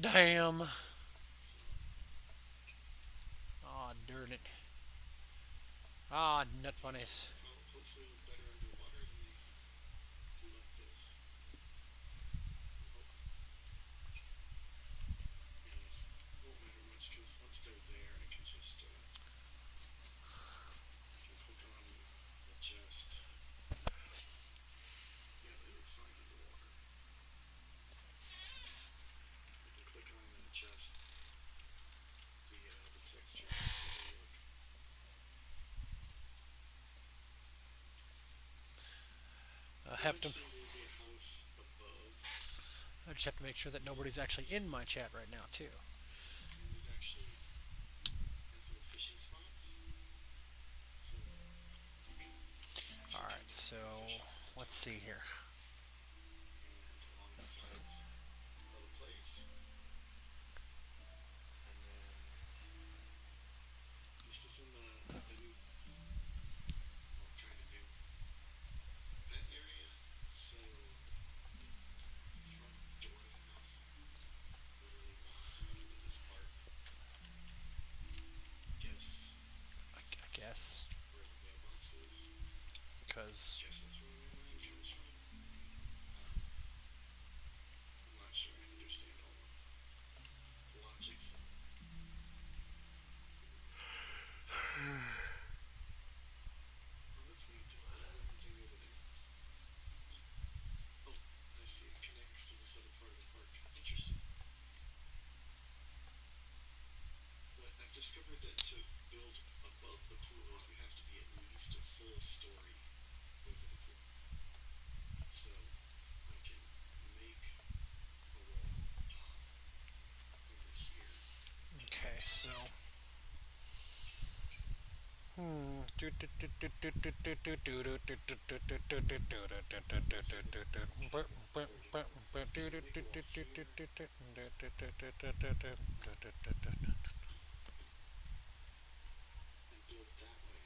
Damn. So, Ah, darn it. Ah, nut these bunnies. hopefully look better underwater than they do like this. I hope. Anyways, it won't matter much because once they're there, I can just I can click on and adjust. Yeah, they look fine underwater. I can click on and adjust the textures so they look. I have to. Eventually, there'll be a house above, I just have to make sure that nobody's actually in my chat right now, too. and it actually has little fishing spots, so you can fish let's see here. and along the sides of the place. And then this is in the new, well, kind of new pet area. So the front door of the house literally walks out into this park. Guess I guess. where the mailbox is. Because, Guess that's where my mind comes from. I don't know. I'm not sure I understand all the logics. Oh, that's neat. There's a little wooden thing over there. Oh, I see. It connects to this other part of the park. Interesting. But I've discovered that to build above the pool, you have to be at least a full story over the pool. So I can make a wall over here. okay, so. And build that way.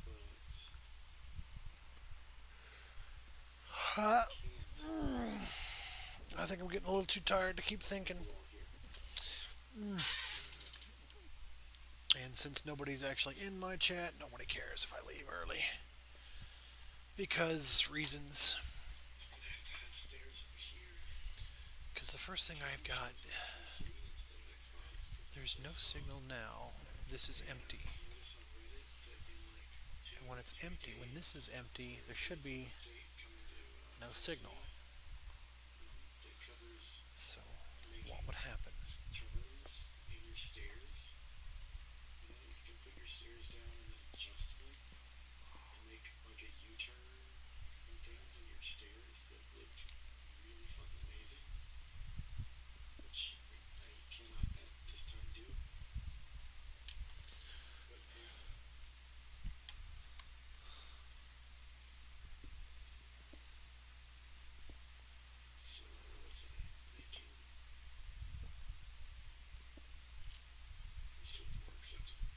But I can't I think I'm getting a little too tired to keep thinking. wall here. And since nobody's actually in my chat, nobody cares if I leave early. Because reasons. It's gonna have to have stairs over here. Because the first thing I've got, PC instead of Xbox. there's no signal now. This is empty. Notice on Reddit that in like 2 And when or it's 3 empty, when days, this is empty, there should be update coming to no PC, signal. that covers So, what making would happen? turns in your stairs. You know, you can put your stairs down and then adjust them and make like a U-turn and things in your stairs that look really fucking amazing. Which I cannot at this time do. But yeah. So what was I making? This look more acceptable.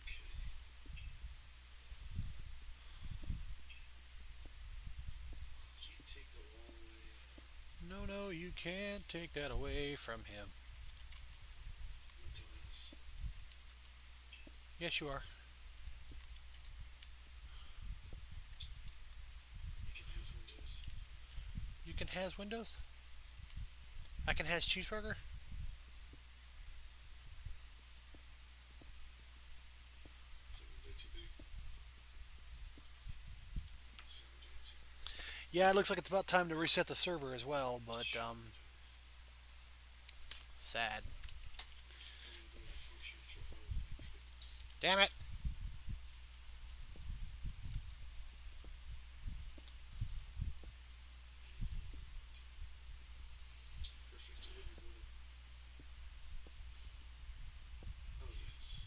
Okay. Can't take the wall away. No, no, you can't take that away from him. I'm a dumbass. Yes, you are. It can has windows. You can has windows? I can has cheeseburger? Is that window too big? Is that window too big? Yeah, it looks like it's about time to reset the server as well, but, sad. This tiny little function for both. I couldn't. Damn it! Perfect living room. Oh yes.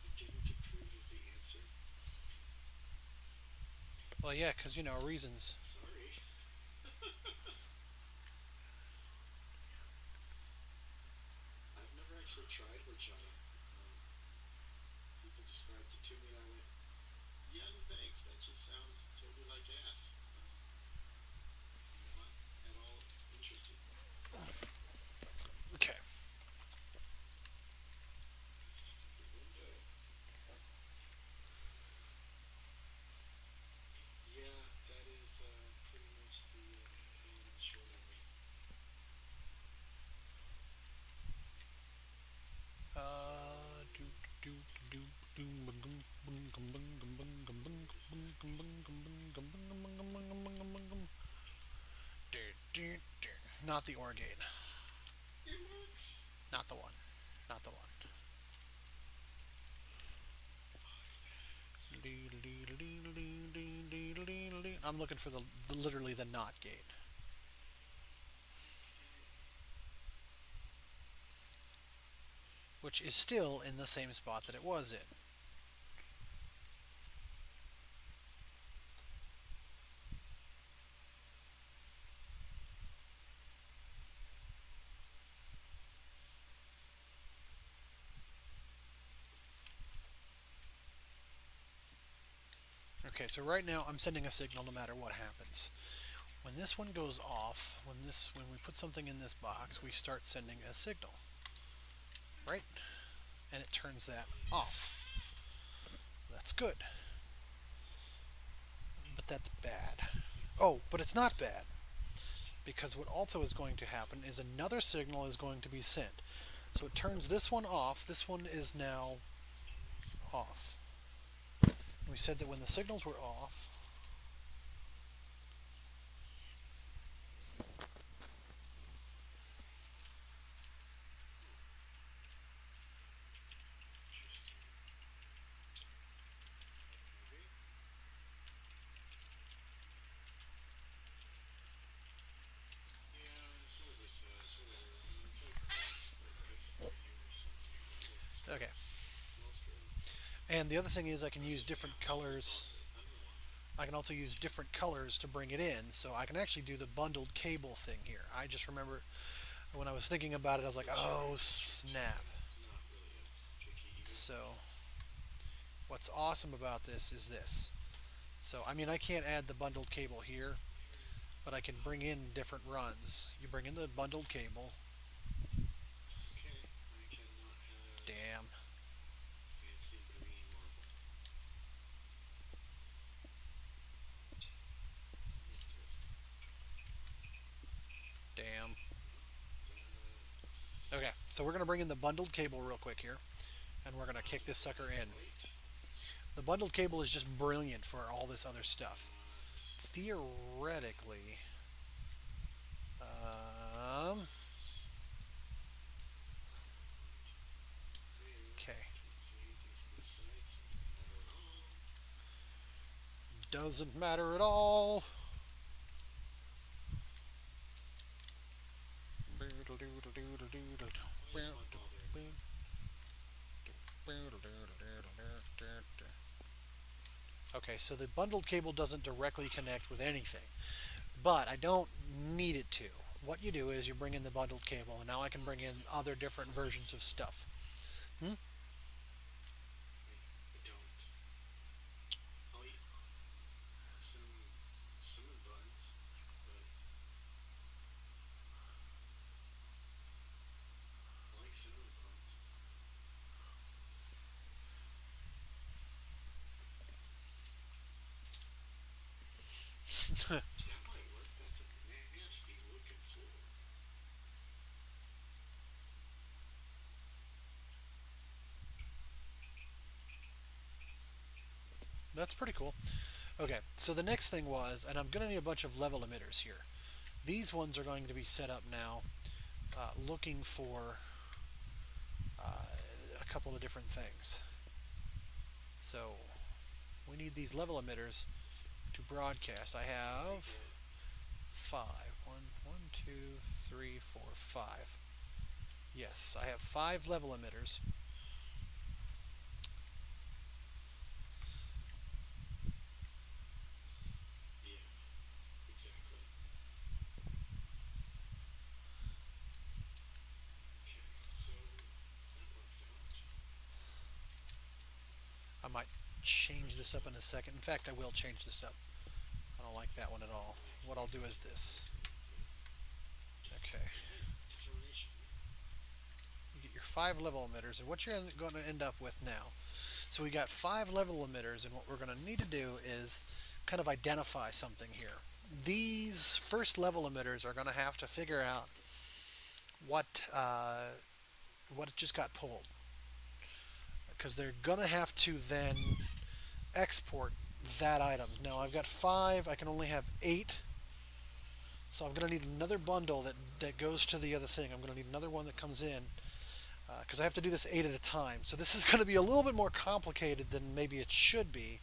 I didn't approve of the answer. Well, yeah, because, you know, reasons. Sorry. I've never actually tried horchata. People described it to me and I went, yeah, no thanks. That just sounds totally like ass. Not at all interested. Okay. Stupid window. Yeah, that is pretty much the long and short of it. Not the organe. It works. Not the one. Not the one. I'm looking for literally the NOT gate, which is still in the same spot that it was in. Okay, so right now I'm sending a signal no matter what happens. When this one goes off, when we put something in this box, we start sending a signal, right? And it turns that off. That's good, but that's bad. Oh, but it's not bad, because what also is going to happen is another signal is going to be sent. So it turns this one off. This one is now off. We said that when the signals were off, okay. And the other thing is I can use different colors. I can also use different colors to bring it in, so I can actually do the bundled cable thing here. I just remember when I was thinking about it, I was like, oh snap. So what's awesome about this is this. So I mean, I can't add the bundled cable here, but I can bring in different runs. You bring in the bundled cable. Damn. Damn. Okay, so we're going to bring in the bundled cable real quick here, and we're going to kick this sucker in. The bundled cable is just brilliant for all this other stuff. Theoretically, okay. Doesn't matter at all. Okay, so the bundled cable doesn't directly connect with anything, but I don't need it to. What you do is you bring in the bundled cable, and now I can bring in other different versions of stuff. That's pretty cool. Okay, so the next thing was, and I'm going to need a bunch of level emitters here. These ones are going to be set up now, looking for a couple of different things. So we need these level emitters to broadcast. I have 5. 5. Yes, I have 5 level emitters. I might change this up in a second. In fact, I will change this up. I don't like that one at all. What I'll do is this. Okay. You get your 5 level emitters, and what you're going to end up with now. So we got 5 level emitters, and what we're going to need to do is kind of identify something here. These first level emitters are going to have to figure out what just got pulled, because they're going to have to then export that item. Now I've got 5, I can only have 8, so I'm going to need another bundle that goes to the other thing. I'm going to need another one that comes in, because I have to do this 8 at a time. So this is going to be a little bit more complicated than maybe it should be,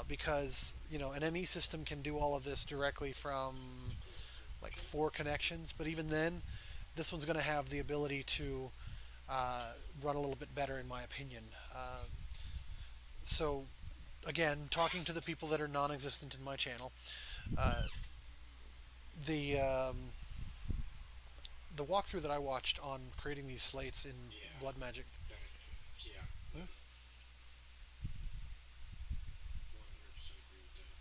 because an ME system can do all of this directly from like four connections, but even then, this one's going to have the ability to run a little bit better, in my opinion. So, again, talking to the people that are non-existent in my channel, uh, the the walkthrough that I watched on creating these slates in Yeah, Blood Magic. that, yeah, Hmm? 100% agree with that.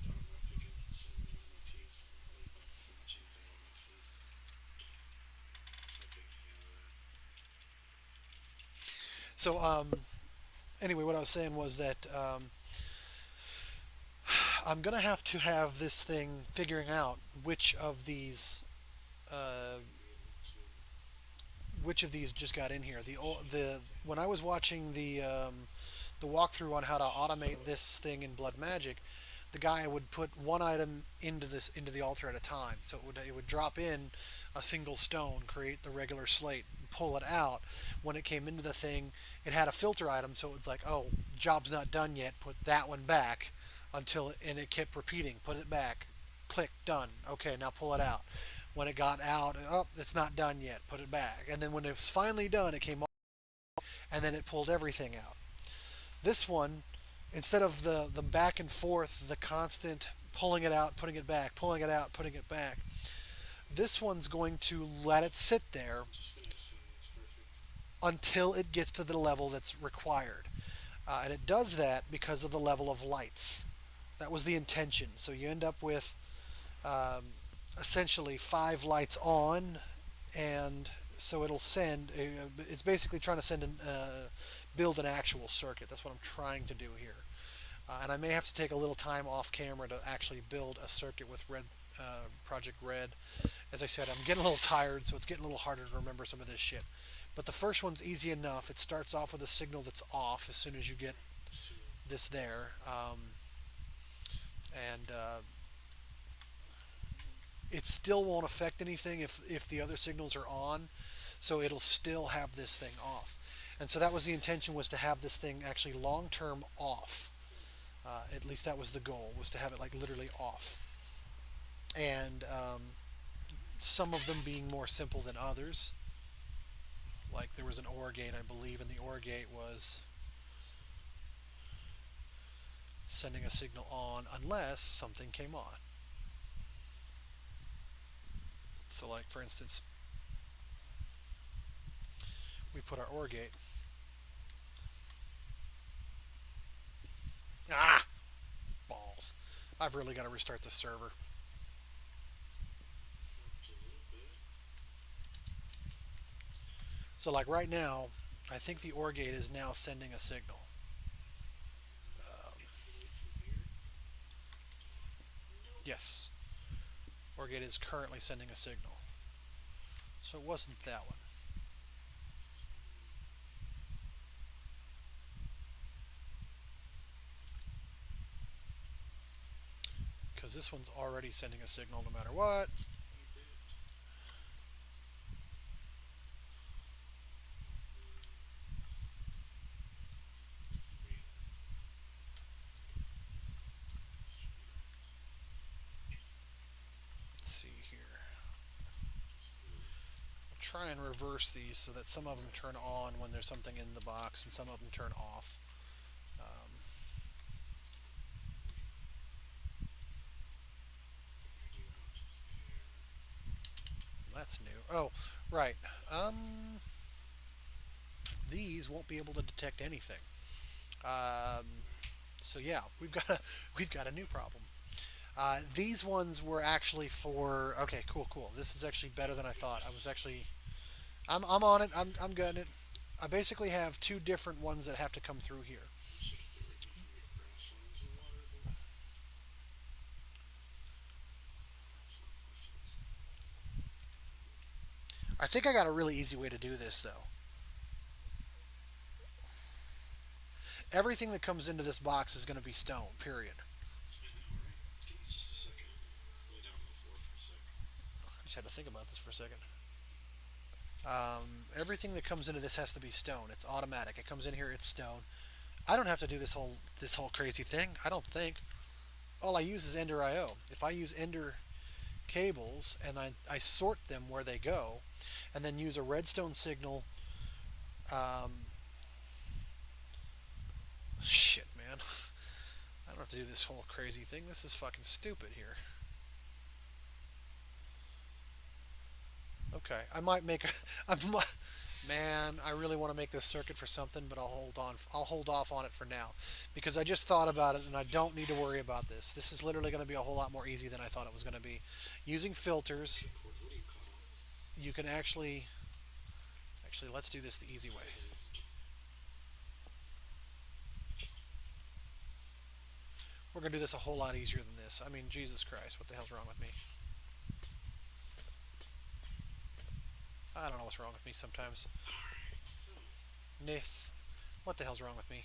I'm not picking cinnamon on my teeth. Really about pretty much anything on my teeth. I'm a big fan of that. So, anyway, what I was saying was that I'm gonna have to have this thing figuring out uh, which of these just got in here. The when I was watching the walkthrough on how to automate this thing in Blood Magic, the guy would put one item into the altar at a time. So it would drop in a single stone, create the regular slate, pull it out. When it came into the thing, it had a filter item, so it was like, oh, job's not done yet. Put that one back and it kept repeating. Put it back. Click, done. Okay, now pull it out. When it got out, oh, it's not done yet. Put it back. And then when it was finally done, it came off, and then it pulled everything out. This one, instead of the back and forth, the constant pulling it out, putting it back, pulling it out, putting it back, this one's going to let it sit there Just nice. That's perfect. until it gets to the level that's required. And it does that because of the level of lights. That was the intention. So you end up with um, essentially five lights on, and so it'll send. It's basically trying to build an actual circuit. That's what I'm trying to do here. And I may have to take a little time off camera to actually build a circuit with Project Red. As I said, I'm getting a little tired, so it's getting a little harder to remember some of this shit. But the first one's easy enough. It starts off with a signal that's off as soon as you get So, this there. And it still won't affect anything if the other signals are on, so it'll still have this thing off. And so that was the intention, was to have this thing actually long term off. At least that was the goal, was to have it like literally off. And some of them being more simple than others. Like there was an OR gate, I believe, and the OR gate was sending a signal on unless something came on. So, like for instance, we put our OR gate. Ah, balls! I've really got to restart the server. worked a little bit. So, like right now, I think the OR gate is now sending a signal. Um, Activate from here. Nope. yes, OR gate is currently sending a signal. So it wasn't that one. Because this one's already sending a signal no matter what. A bit. Three. Let's see here. I'll try and reverse these so that some of them turn on when there's something in the box and some of them turn off. Um, that's new. Oh, right. These won't be able to detect anything. Um, so yeah, we've got a new problem. These ones were actually for. Okay, cool. This is actually better than I thought. I was actually. I'm on it. I'm getting it. I basically have two different ones that have to come through here. Should have buried some of your grasslands in water, but it's not possible. I think I got a really easy way to do this though. Everything that comes into this box is going to be stone. Period. I know, right? Give me just a second. Lay down on the floor for a sec. I just had to think about this for a second. Everything that comes into this has to be stone. It's automatic. It comes in here, it's stone. I don't have to do this whole crazy thing. I don't think. All I use is Ender IO. If I use Ender cables and I sort them where they go, and then use a redstone signal. Shit, man. I don't have to do this whole crazy thing. This is fucking stupid here. Okay, I might make a. Man, I really want to make this circuit for something, but I'll hold on. I'll hold off on it for now because I just thought about it and I don't need to worry about this. This is literally going to be a whole lot more easy than I thought it was going to be. Using filters, you can actually let's do this the easy way. We're going to do this a whole lot easier than this. I mean, Jesus Christ, what the hell's wrong with me? I don't know what's wrong with me sometimes. Nith, what the hell's wrong with me?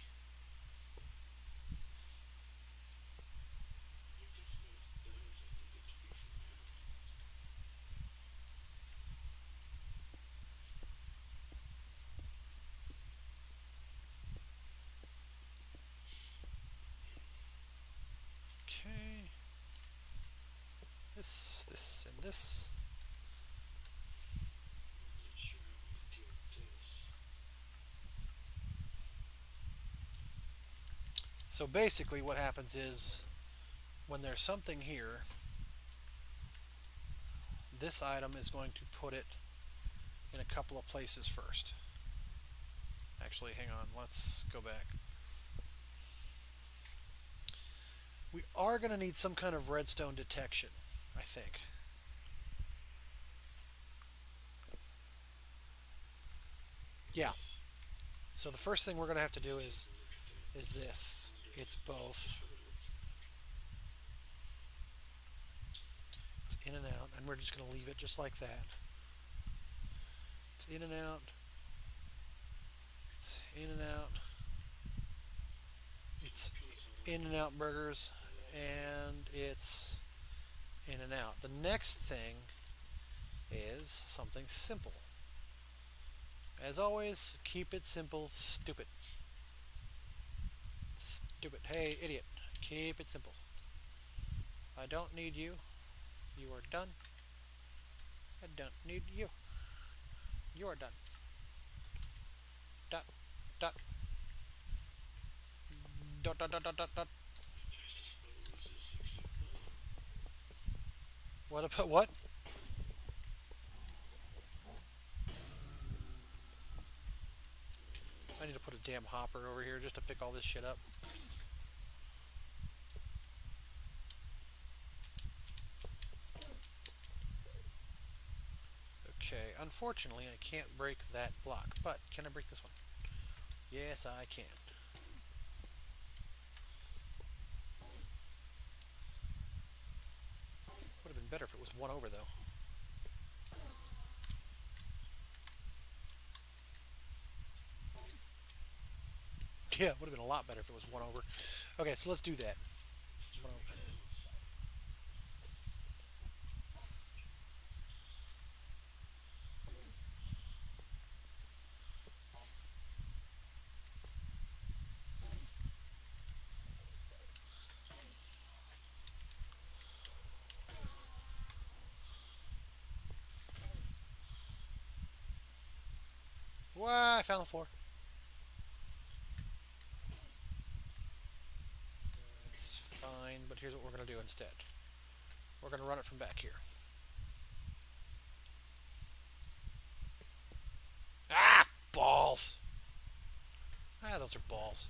Okay. This, and this. So basically what happens is when there's something here, this item is going to put it in a couple of places first. Actually, hang on, let's go back. We are going to need some kind of redstone detection, I think. Yeah. So the first thing we're going to have to do is this. It's both. It's in and out, and we're just going to leave it just like that. It's in and out. It's in and out. It's in and out burgers, and it's in and out. The next thing is something simple. As always, keep it simple, stupid. Stupid. Hey, idiot. Keep it simple. I don't need you. You are done. I don't need you. You are done. Dot. Dot. Dot, dot, dot, dot, dot, dot. What about what? I need to put a damn hopper over here just to pick all this shit up. Okay, unfortunately I can't break that block, but can I break this one? Yes, I can. Would have been better if it was one over, though. Yeah, it would have been a lot better if it was one over. Okay, so let's do that. Wow, I found the floor. It's fine, but here's what we're going to do instead. We're going to run it from back here. Ah! Balls! Ah, those are balls.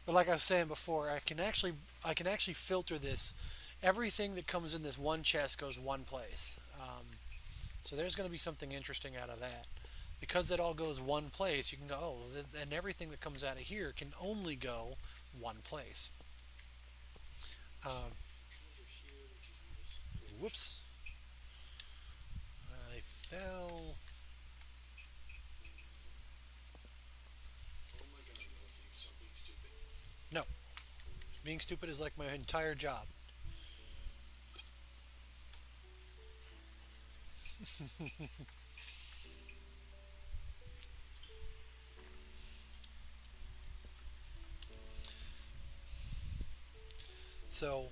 But like I was saying before, I can actually filter this. Everything that comes in this one chest goes one place. So there's going to be something interesting out of that. Because it all goes one place, you can go, oh, and everything that comes out of here can only go one place. So Um, if we come over here, we can have this window whoops, shop. I fell. Oh my god, no thanks, stop being stupid. No, being stupid is like my entire job. So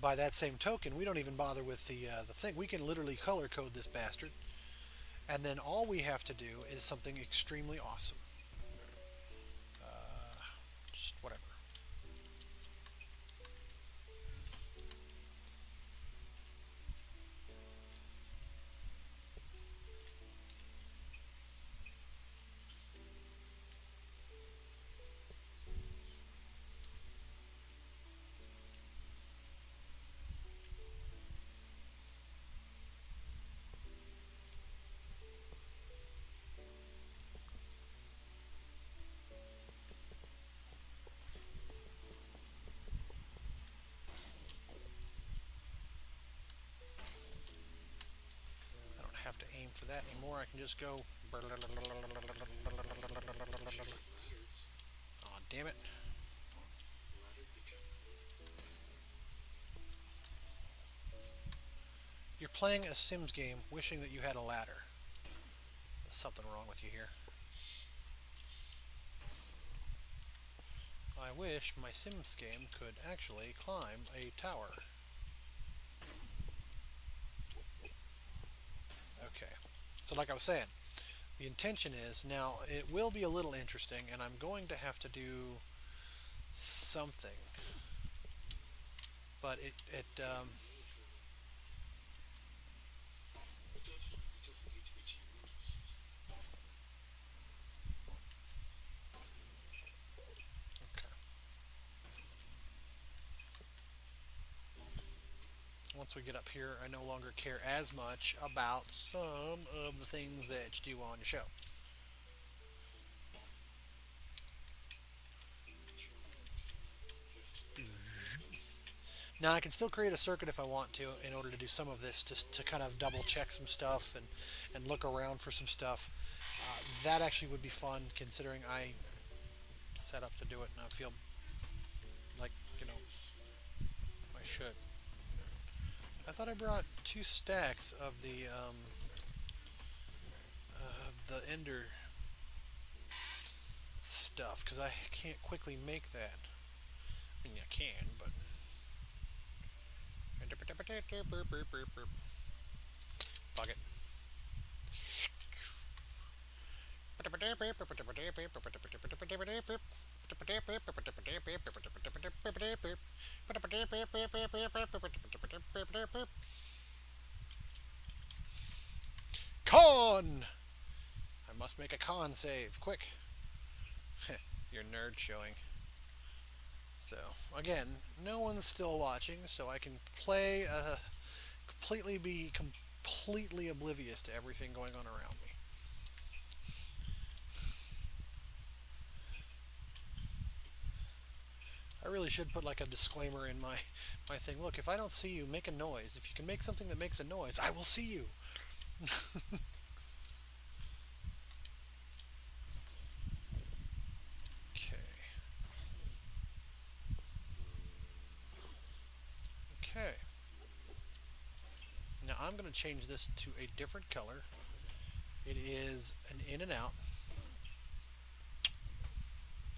by that same token, we don't even bother with the thing. We can literally color code this bastard, and then all we have to do is something extremely awesome. Just whatever. I don't have to aim for that anymore. I can just go. If you have ladders, Oh, damn it. a ladder would be kind of cool. You're playing a Sims game wishing that you had a ladder. There's something wrong with you here. I wish my Sims game could actually climb a tower. Okay. So like I was saying, the intention is now it will be a little interesting and I'm going to have to do something. But No for but that's fine. It doesn't need to be too enormous. okay. Once we get up here, I no longer care as much about some of the things that you do on your show. Yes, to where that goes, but Now I can still create a circuit if I want to in order to do some of this to kind of double check some stuff and look around for some stuff. That actually would be fun considering I set up to do it and I feel like, you know, nice. I should. I thought I brought 2 stacks of the ender stuff because I can't quickly make that. I mean, I can, but fuck it. Con! I must make a con save. Quick. Your nerd showing. So, again, no one's still watching, so I can play, be completely oblivious to everything going on around me. I really should put like a disclaimer in my thing. Look, if I don't see you, make a noise. If you can make something that makes a noise, I will see you. Okay. Okay. Now I'm going to change this to a different color. It is an in and out.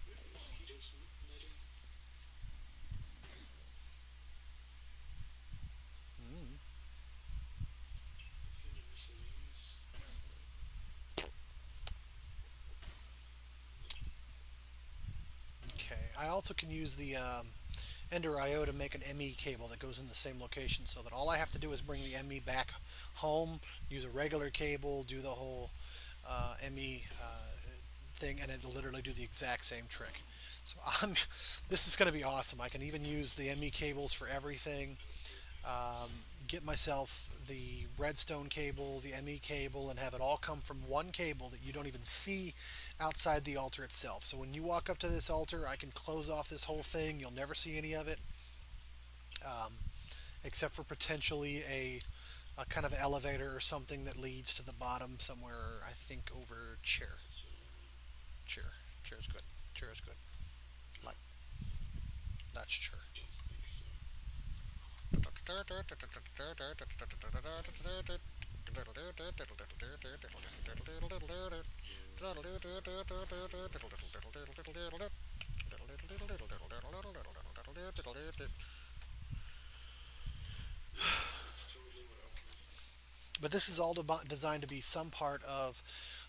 We have mosquitoes netting. Mm. Kind of miscellaneous. Okay. I also can use the Ender IO to make an ME cable that goes in the same location so that all I have to do is bring the ME back home, use a regular cable, do the whole ME thing and it'll literally do the exact same trick. So I'm, this is going to be awesome. I can even use the ME cables for everything. Get myself the redstone cable, the ME cable, and have it all come from one cable that you don't even see outside the altar itself. So when you walk up to this altar, I can close off this whole thing. You'll never see any of it, um, except for potentially a kind of elevator or something that leads to the bottom somewhere. I think over chair. Chair. Chair is good. Chair is good. Like that's chair. But this is all designed to be some part of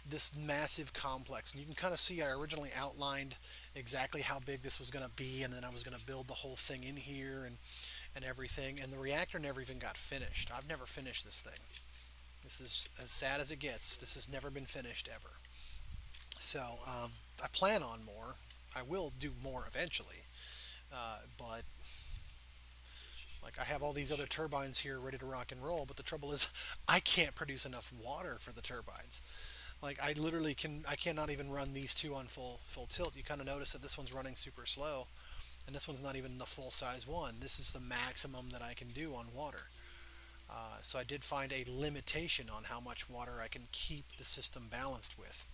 this massive complex. And you can kind of see I originally outlined exactly how big this was going to be, and then I was going to build the whole thing in here and everything. And the reactor never even got finished. I've never finished this thing. This is as sad as it gets. This has never been finished ever. So I plan on more. I will do more eventually. But like I have all these other turbines here ready to rock and roll, but the trouble is I can't produce enough water for the turbines. Like I literally I cannot even run these two on full tilt. You kind of notice that this one's running super slow, and this one's not even the full size one. This is the maximum that I can do on water. So I did find a limitation on how much water I can keep the system balanced with,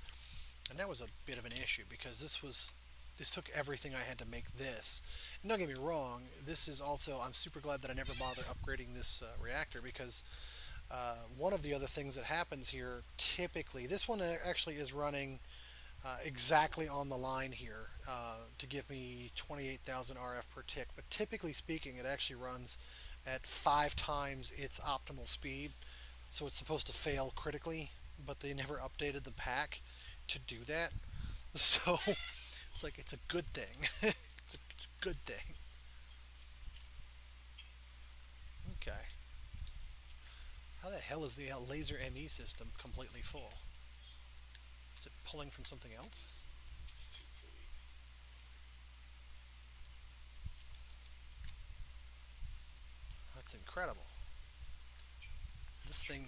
and that was a bit of an issue because this took everything I had to make this. And don't get me wrong, this is also, I'm super glad that I never bothered upgrading this reactor because one of the other things that happens here, typically, this one actually is running exactly on the line here to give me 28,000 RF per tick. But typically speaking, it actually runs at 5 times its optimal speed. So it's supposed to fail critically, but they never updated the pack to do that. So it's like it's a good thing. It's a good thing. Okay. How the hell is the laser ME system completely full? Is it pulling from something else? That's incredible. This thing...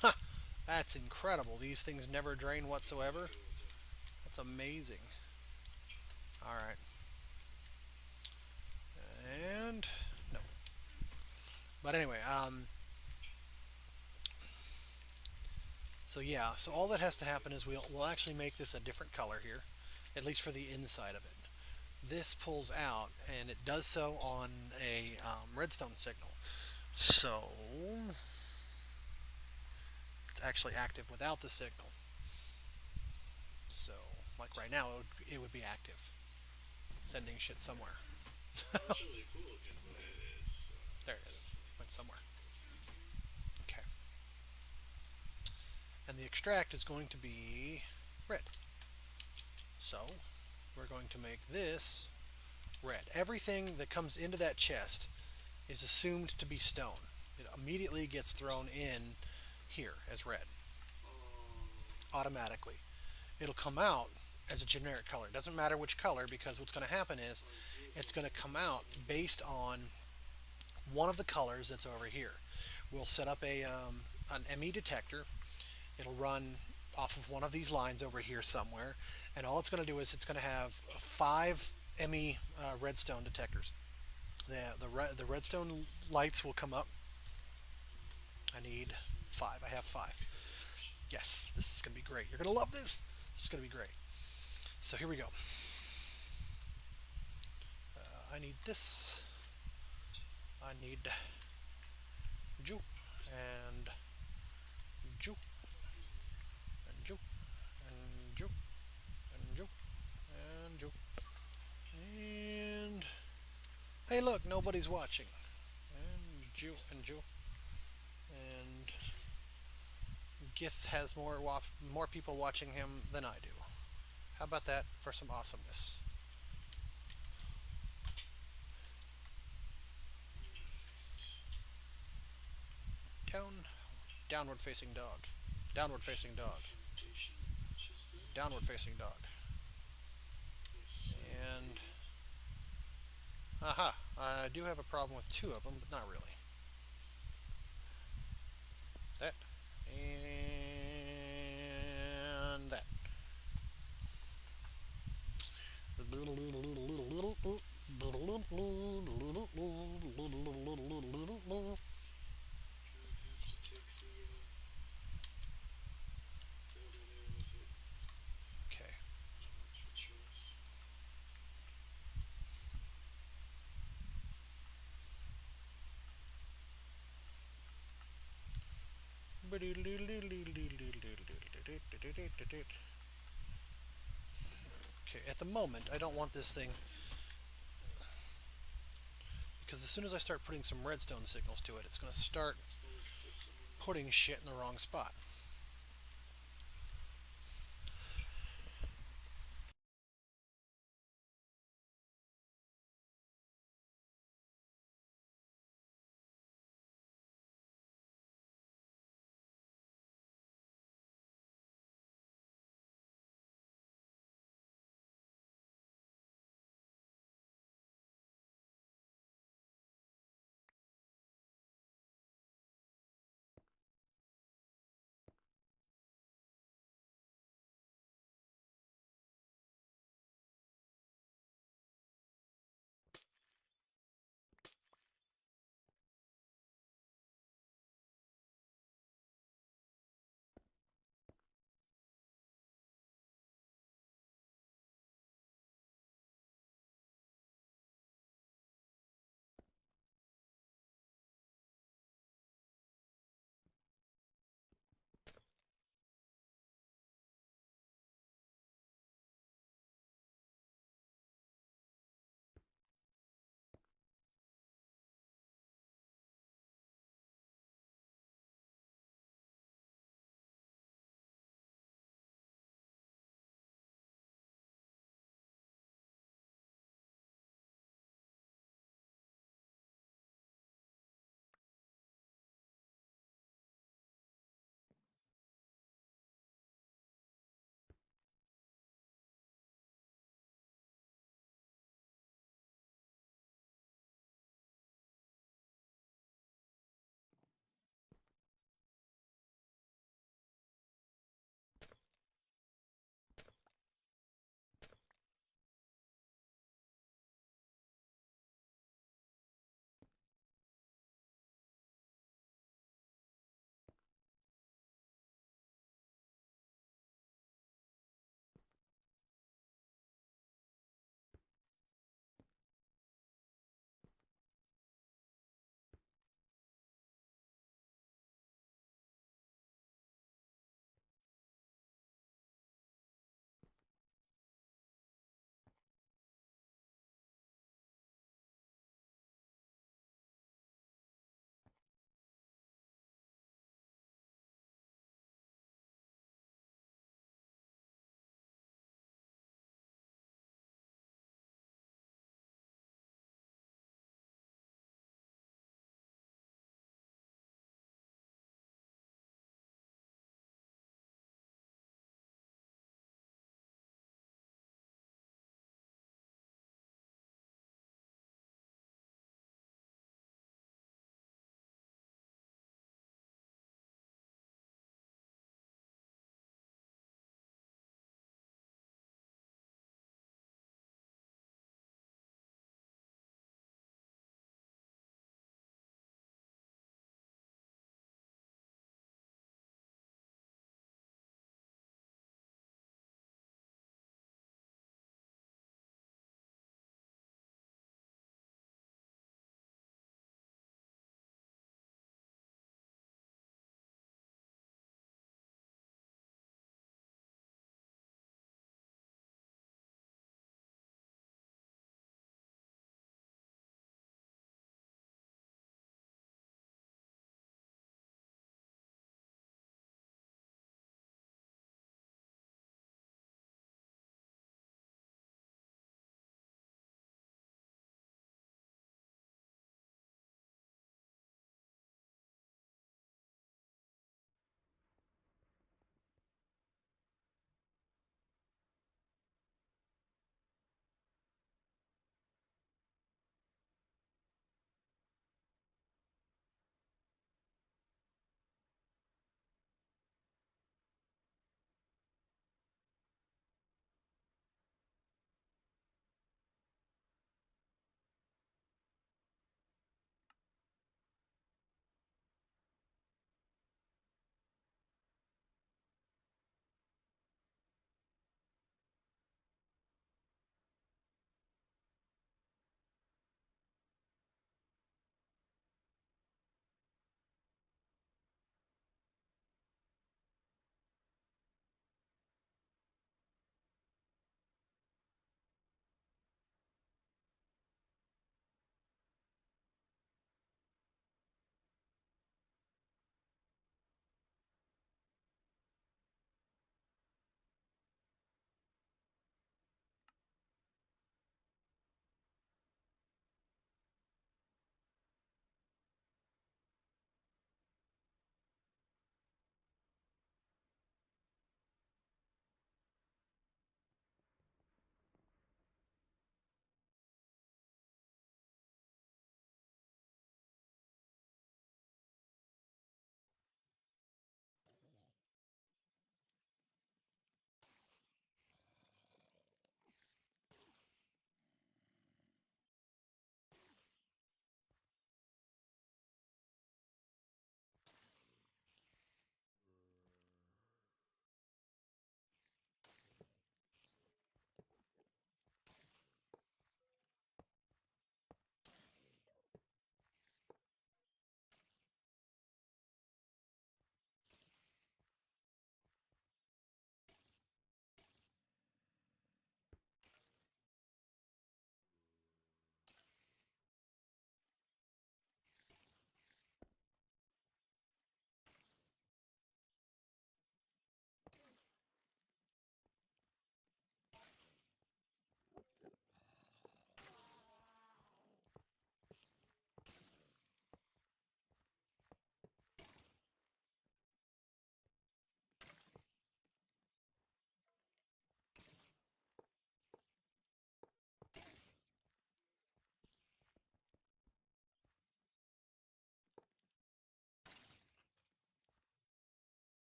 Huh! That's incredible. These things never drain whatsoever. That's amazing. Alright. And... no. But anyway, so yeah, so all that has to happen is we'll actually make this a different color here, at least for the inside of it. This pulls out, and it does so on a redstone signal. So it's actually active without the signal. So, like right now, it would be active, sending shit somewhere. It's really cool looking, but it is. There it is. Went somewhere. Okay. And the extract is going to be red. So we're going to make this red. Everything that comes into that chest is assumed to be stone. It immediately gets thrown in here as red. Automatically. It'll come out as a generic color. It doesn't matter which color, because what's going to happen is it's going to come out based on one of the colors that's over here. We'll set up an ME detector. It'll run off of one of these lines over here somewhere, and all it's going to do is it's going to have 5 ME redstone detectors. The redstone lights will come up. I need 5. I have 5. Yes, this is going to be great. You're going to love this. This is going to be great. So here we go. I need this. I need Ju and Ju and Ju and Ju and Ju and Ju and hey, look, nobody's watching. And Ju and Gith has more people watching him than I do. How about that for some awesomeness? Downward facing dog. Downward facing dog. Downward facing dog. Yes. And aha, I do have a problem with two of them, but not really. That and that. Kind of have to take the border there with it. Okay. Not much of a choice. Okay, at the moment, I don't want this thing because as soon as I start putting some redstone signals to it, it's going to start Oh, that's the one that's putting shit in the wrong spot.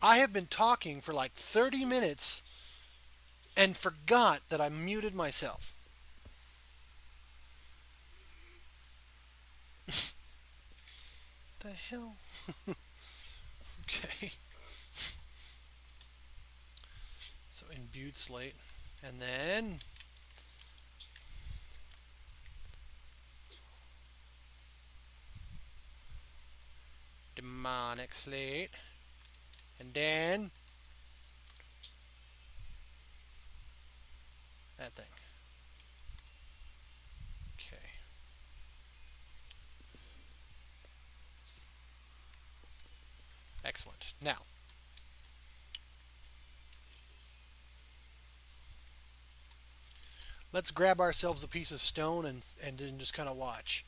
I have been talking for like 30 minutes and forgot that I muted myself. The hell? Okay. So imbued slate. And then demonic slate. And then that thing. Okay. Excellent. Now, let's grab ourselves a piece of stone and then just kind of watch.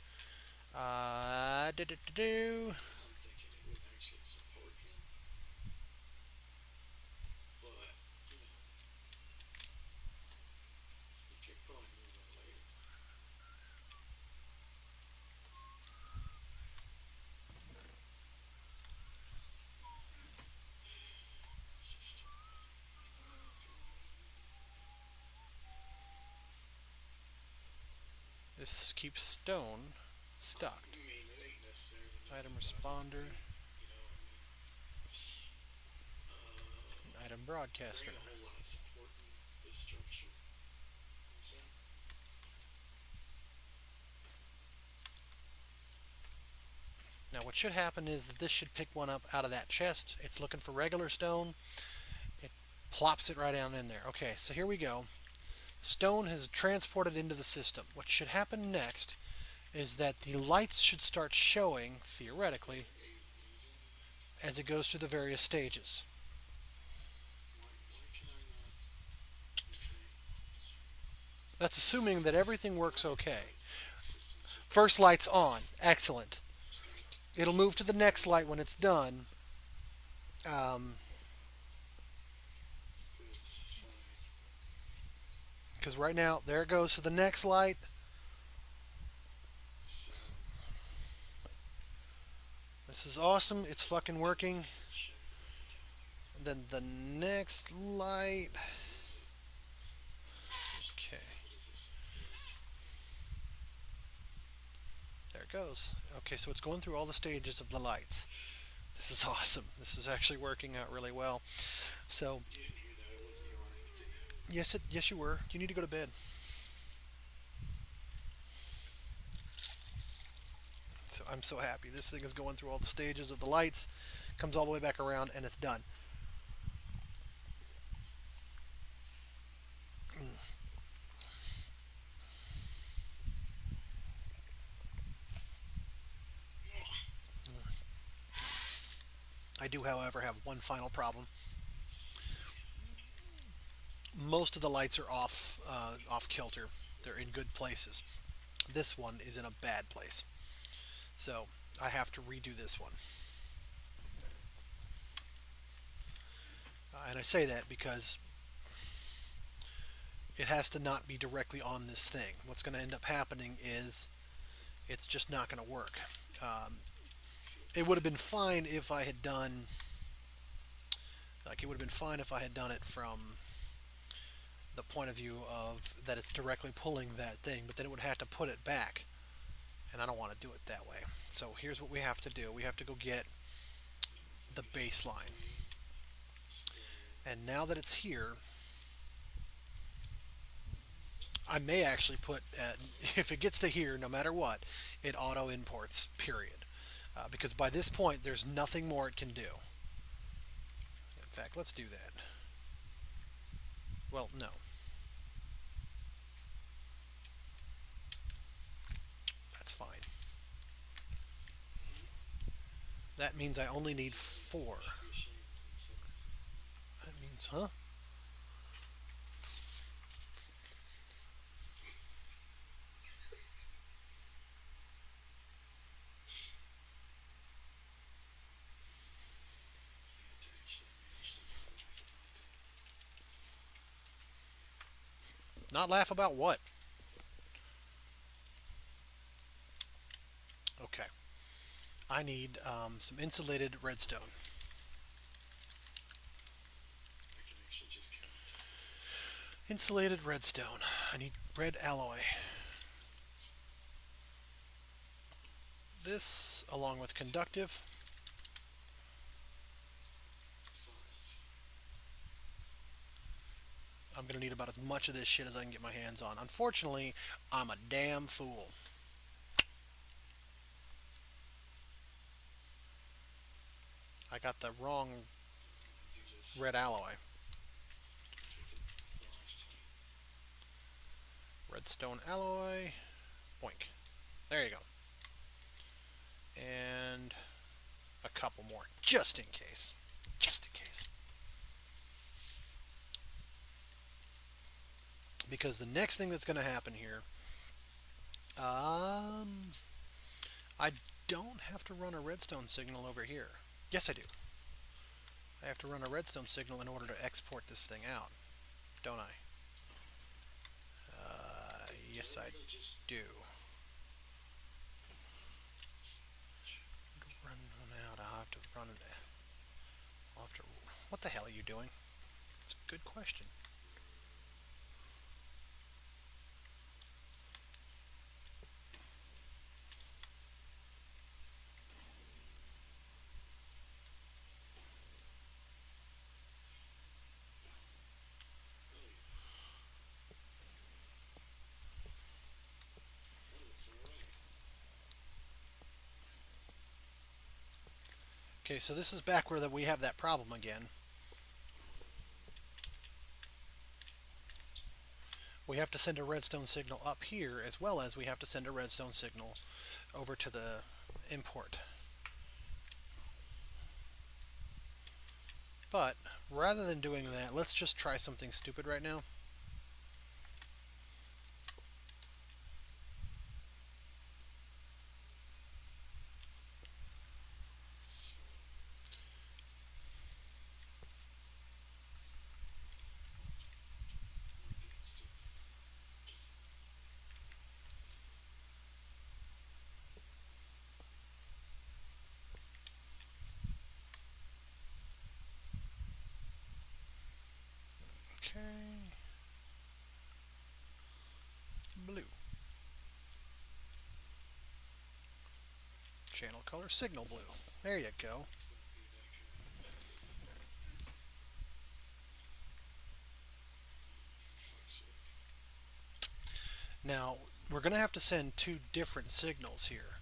Do do do do. I'm thinking it would actually support him, but you know, he could probably move in later. It's just This keeps stone stuck. I mean, it ain't necessarily Item nothing but responder. you know, I mean, Item there broadcaster. ain't a whole lot supporting this structure. You know what I'm saying? Now what should happen is that this should pick one up out of that chest. It's looking for regular stone. It plops it right down in there. Okay, so here we go. Stone has transported into the system. What should happen next is that the lights should start showing, theoretically, Reason as it goes through the various stages. why can I not? Okay, That's assuming that everything works okay. system should First light's on. Excellent. just kind of It'll move to the next light when it's done. Um, it's fine. because right now, there it goes to the next light. So This is awesome. It's fucking working. check down here. And then the next light. Use it. Okay, What is this? there it goes. Okay, so it's going through all the stages of the lights. This is awesome. This is actually working out really well. So, You didn't hear that? I wasn't yawning. Did you? yes, you were. You need to go to bed. So I'm so happy. This thing is going through all the stages of the lights, comes all the way back around, and it's done. I do, however, have one final problem. Most of the lights are off kilter. They're in good places. This one is in a bad place. So I have to redo this one. And I say that because it has to not be directly on this thing. What's going to end up happening is it's just not going to work. It would have been fine if I had done, like, it would have been fine if I had done it from the point of view of that it's directly pulling that thing, but then it would have to put it back, and I don't want to do it that way. So here's what we have to do. We have to go get the baseline. And now that it's here, I may actually put, if it gets to here, no matter what, it auto imports, period. Because by this point, there's nothing more it can do. In fact, let's do that. Well, no. That's fine. That means I only need 4. Be ashamed of himself. That means, huh? You had to actually manage to not laugh about that. Not laugh about what? Okay. I need some insulated redstone. Insulated redstone. I need red alloy. This, along with conductive. I'm going to need about as much of this shit as I can get my hands on. Unfortunately, I'm a damn fool. I got the wrong Do this. red alloy. Take the last time. Redstone alloy. Boink. There you go. And a couple more, just in case. Just in case. Because the next thing that's going to happen here, I don't have to run a redstone signal over here. Yes, I do. I have to run a redstone signal in order to export this thing out, don't I? Yes, I do. Run out. I'll have to run it. I'll have to. What the hell are you doing? It's a good question. Okay, so this is back where we have that problem again. We have to send a redstone signal up here, as well as we have to send a redstone signal over to the import. But rather than doing that, let's just try something stupid right now. Okay. Blue. Channel color signal blue. There you go. Now, we're going to have to send two different signals here.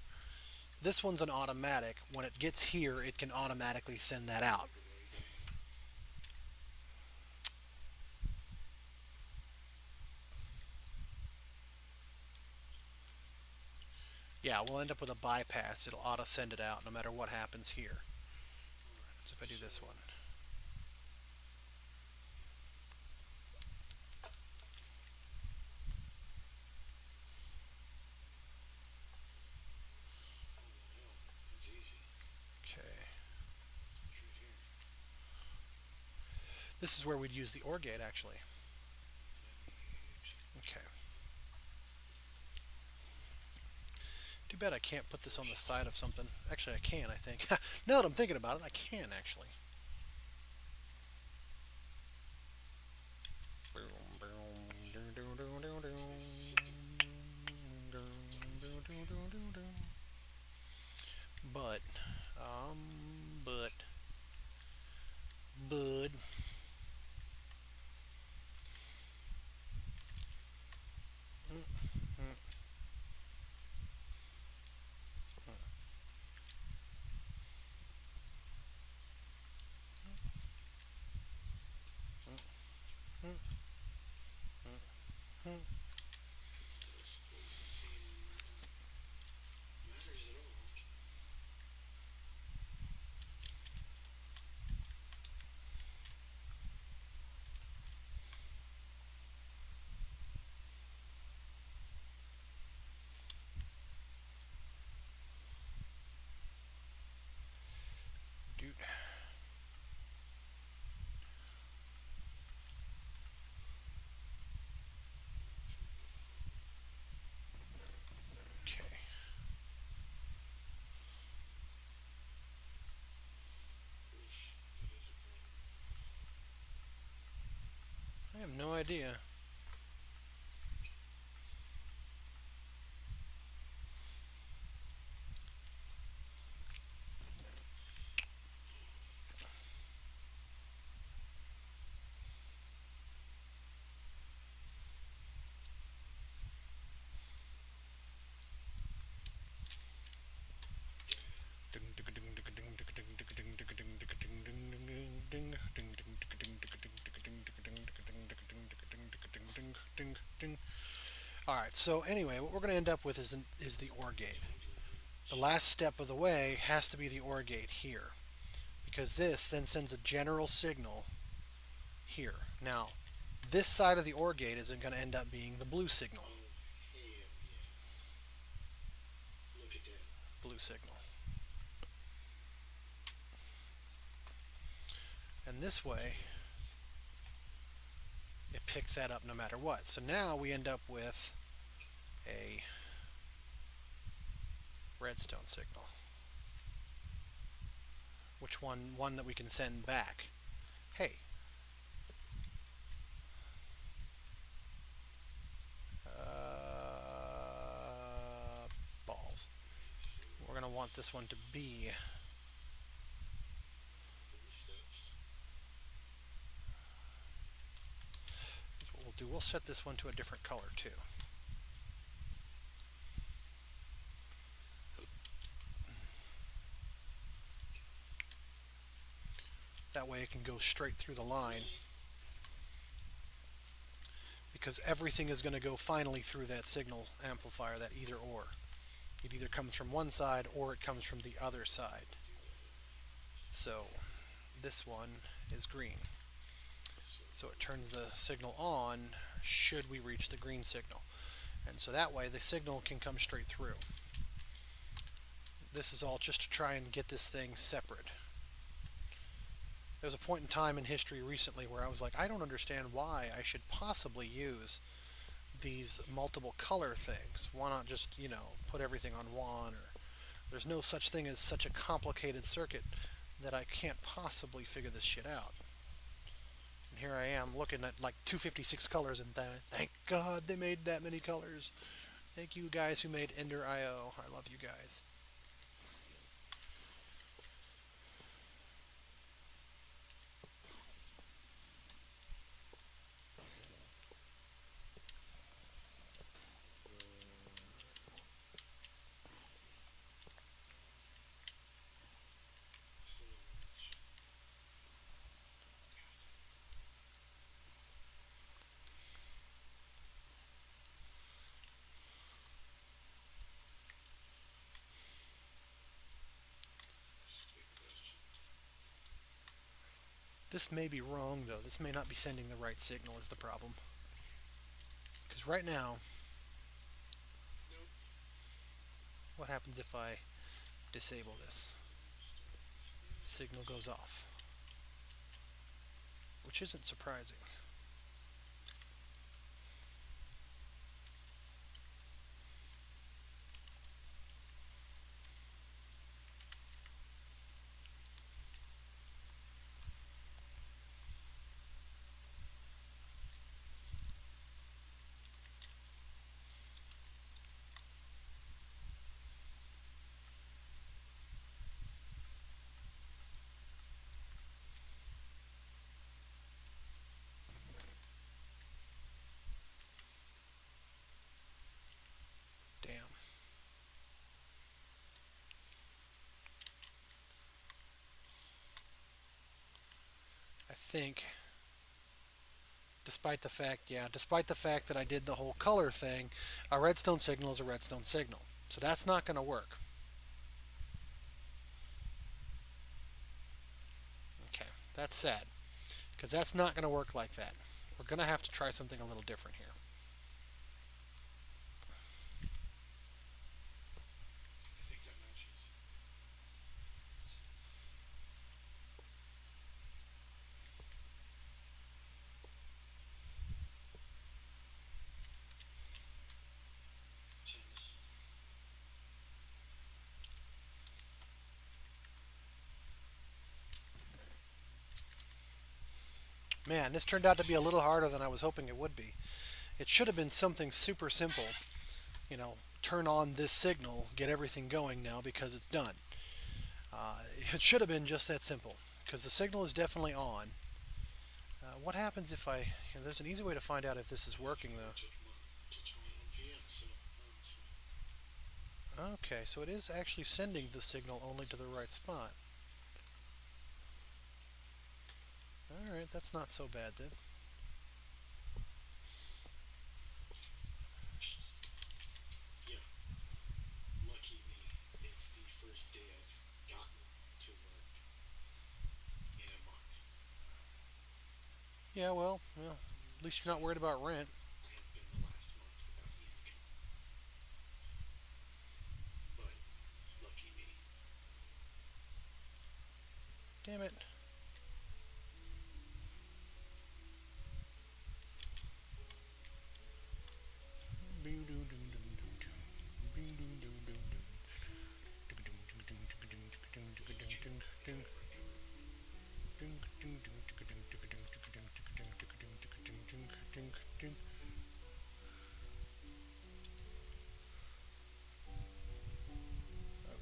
This one's an automatic. When it gets here, it can automatically send that out. Yeah, we'll end up with a bypass. It'll auto send it out no matter what happens here. So if I do this one. Okay. This is where we'd use the OR gate, actually. Okay. Too bad I can't put this on the side of something. Actually, I can, I think. Now that I'm thinking about it, I can, actually. But, but, bud. Dude. Okay. I have no idea. Alright, so anyway, what we're going to end up with is the OR gate. The last step of the way has to be the OR gate here, because this then sends a general signal here. Now, this side of the OR gate isn't going to end up being the blue signal. Oh, hell yeah. Look at that. Blue signal. And this way, it picks that up no matter what. So now we end up with a redstone signal. Which one that we can send back. Hey. Balls. We're going to want this one to be 3 steps. Here's what we'll do. We'll set this one to a different color too. That way it can go straight through the line, because everything is going to go finally through that signal amplifier, that either or. It either comes from one side or it comes from the other side. So this one is green. So it turns the signal on should we reach the green signal. And so that way the signal can come straight through. This is all just to try and get this thing separate. There was a point in time in history recently where I was like, I don't understand why I should possibly use these multiple color things. Why not just, put everything on one? Or there's no such thing as such a complicated circuit that I can't possibly figure this shit out. And here I am looking at like 256 colors, and thank God they made that many colors. Thank you guys who made Ender.io. I love you guys. So much. Big question. This may be wrong though. This may not be sending the right signal is the problem. Because right now, Nope. what happens if I disable this? Signal goes off. Which isn't surprising. Damn. I think, despite the fact that I did the whole color thing, a redstone signal is a redstone signal. So that's not going to work. Okay, that's sad, because that's not going to work like that. We're going to have to try something a little different here. I think that matches. Challenge. Man, this turned out to be a little harder than I was hoping it would be. It should have been something super simple. Turn on this signal, get everything going now because it's done. It should have been just that simple, because the signal is definitely on. What happens if there's an easy way to find out if this is working though. Till 1 p.m. So it's fine. Okay, so it is actually sending the signal only to the right spot. Alright, that's not so bad then. Yeah, well, at least you're not worried about rent. I have been the last month without income, but lucky me. Damn it. This is true. I got a front door.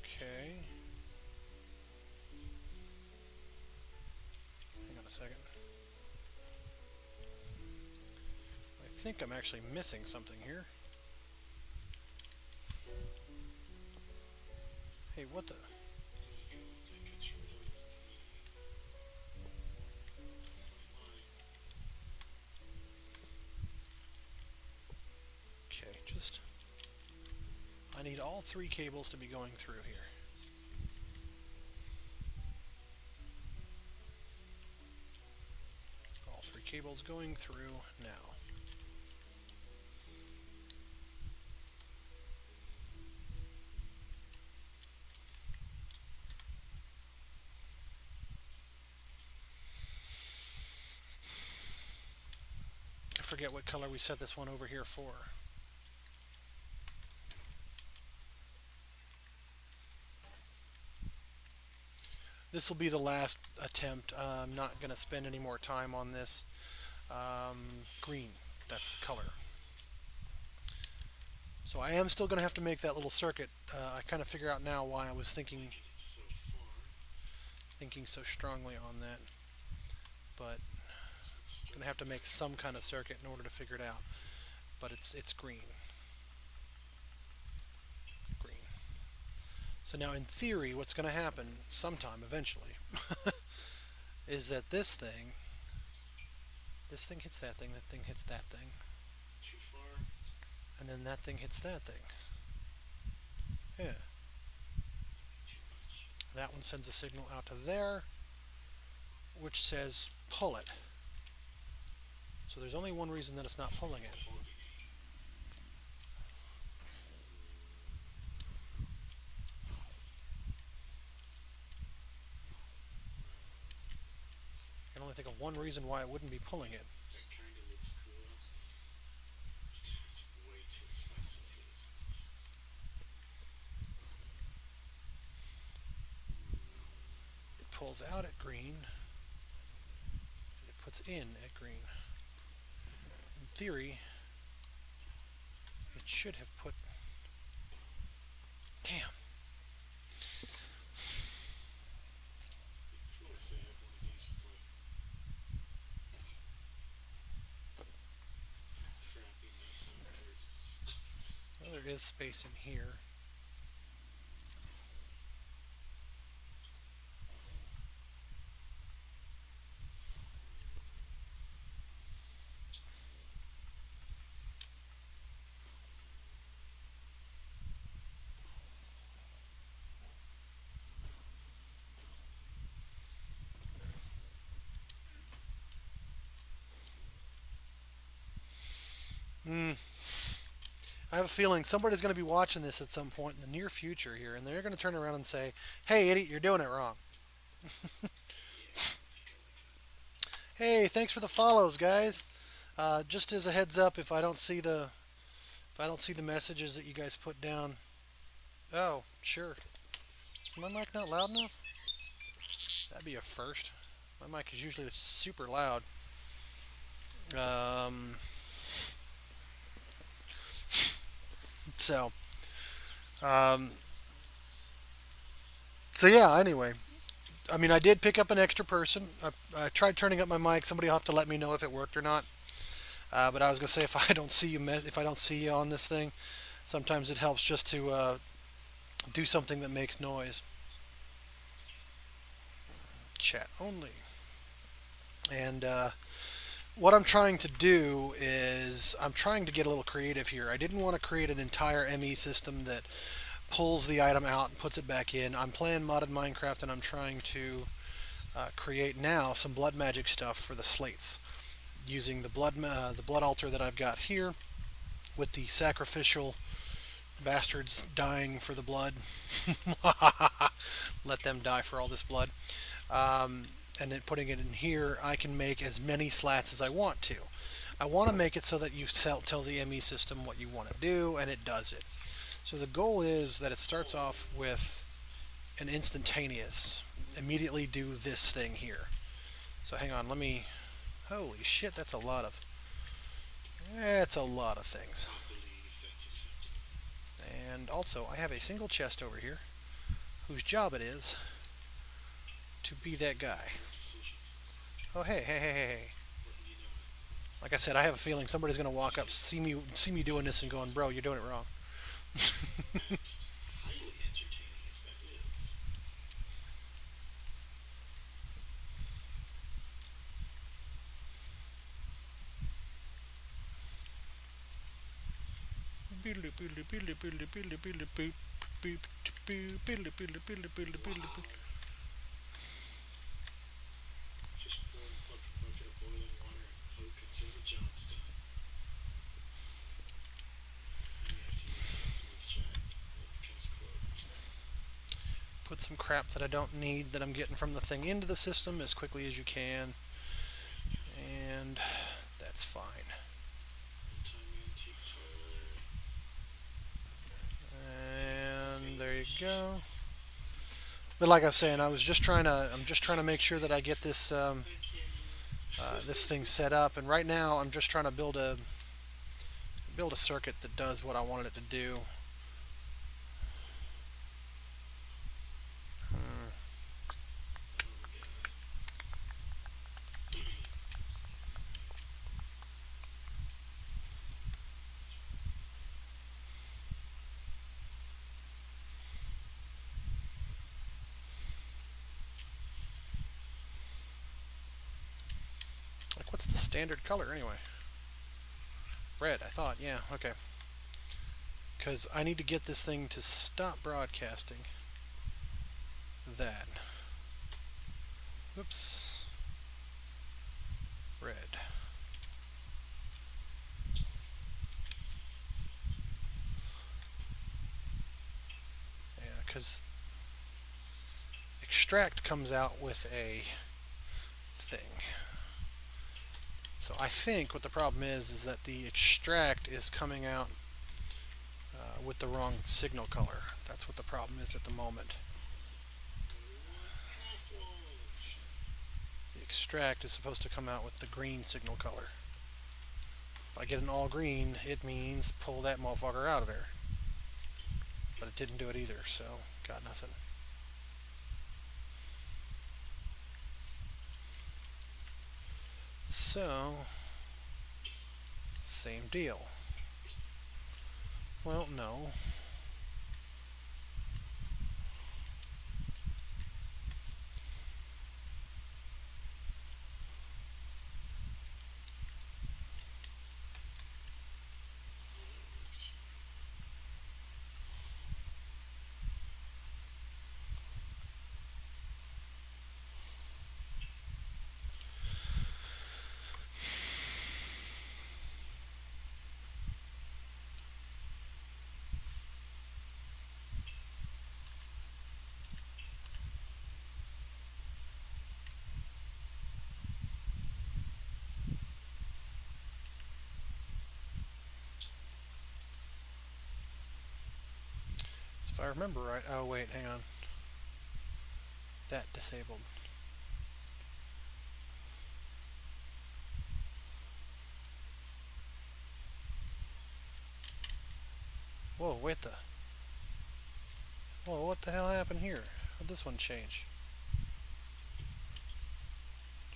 Okay. Hang on a second. I think I'm actually missing something here. Hey, what the? There you go. It's like control of my line. Okay, just... I need all three cables to be going through here. All three cables going through now. I forget what color we set this one over here for. This will be the last attempt. I'm not going to spend any more time on this. Green, that's the color. So I am still going to have to make that little circuit. I kind of figure out now why I was thinking So far, so strongly on that. But it's I'm going to have to make some kind of circuit in order to figure it out. But it's green. Green. So now in theory, what's going to happen sometime eventually is that this thing hits that thing hits that thing, too far. and then that thing hits that thing. Yeah. Too much. That one sends a signal out to there, which says pull it. So there's only one reason that it's not pulling it. I can only think of one reason why it wouldn't be pulling it. That kind of looks cool. It's way too expensive for this. It pulls out at green, and it puts in at green. In theory, it should have put... Damn. It'd be cool if they had one of these with like crappy messed up curtains. Well, there is space in here. I have a feeling somebody's going to be watching this at some point in the near future here, and they're going to turn around and say, "Hey, idiot, you're doing it wrong." Hey, thanks for the follows, guys. Just as a heads up, if I don't see the messages that you guys put down, oh, sure. Is my mic not loud enough? That'd be a first. My mic is usually super loud. So, um, so yeah. Anyway, I mean, I did pick up an extra person. I tried turning up my mic. Somebody will have to let me know if it worked or not. But I was gonna say if I don't see you, if I don't see you on this thing, sometimes it helps just to do something that makes noise. Chat only. And what I'm trying to do is I'm trying to get a little creative here. I didn't want to create an entire ME system that pulls the item out and puts it back in. I'm playing modded Minecraft, and I'm trying to create now some blood magic stuff for the slates. using the blood altar that I've got here with the sacrificial bastards dying for the blood. Let them die for all this blood. And then putting it in here, I can make as many slats as I want to. I want to make it so that you tell the ME system what you want to do, and it does it. So the goal is that it starts off with an instantaneous, immediately do this thing here. So hang on, let me, holy shit, that's a lot of things. And also, I have a single chest over here, whose job it is to be that guy. Oh, hey. Like I said, I have a feeling somebody's going to walk up, see me doing this and going, bro, you're doing it wrong. Highly entertaining as that is. Just pour a bucket of boiling water and poke until the job's done. You have to use that so it's checked. It becomes closed. Put some crap that I don't need that I'm getting from the thing into the system as quickly as you can. And that's fine. And there you go. But like I was saying, I'm just trying to make sure that I get this this thing set up. And right now, I'm just trying to build a circuit that does what I wanted it to do. What's the standard color anyway? Red, I thought. Yeah, okay. Because I need to get this thing to stop broadcasting. That. Whoops. Red. Yeah, because extract comes out with a thing. So I think what the problem is that the extract is coming out with the wrong signal color. That's what the problem is at the moment. The extract is supposed to come out with the green signal color. If I get an all green, it means pull that motherfucker out of there. But it didn't do it either, so got nothing. So, same deal. Well, no. If I remember right, oh wait, hang on. That disabled. Whoa, wait the... Whoa, what the hell happened here? How'd this one change?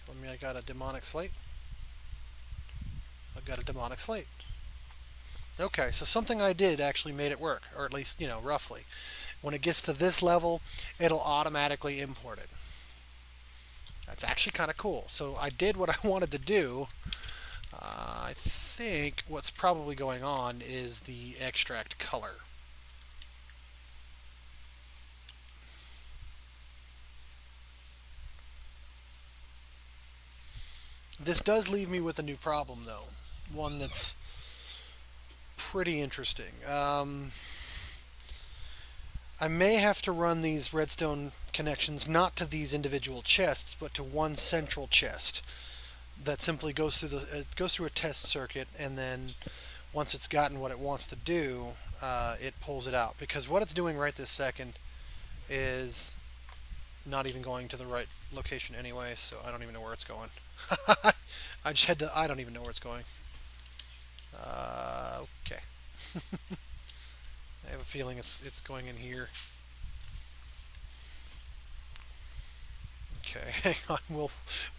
Telling me I got a demonic slate? I've got a demonic slate. Okay, so something I did actually made it work, or at least, roughly. When it gets to this level, it'll automatically import it. That's actually kind of cool. So I did what I wanted to do. I think what's probably going on is the extract color. This does leave me with a new problem, though. One that's pretty interesting. I may have to run these redstone connections not to these individual chests, but to one central chest that simply goes through a test circuit, and then once it's gotten what it wants to do, it pulls it out. Because what it's doing right this second is not even going to the right location anyway, so I don't even know where it's going. I don't even know where it's going. Okay. I have a feeling it's going in here. Okay, hang on.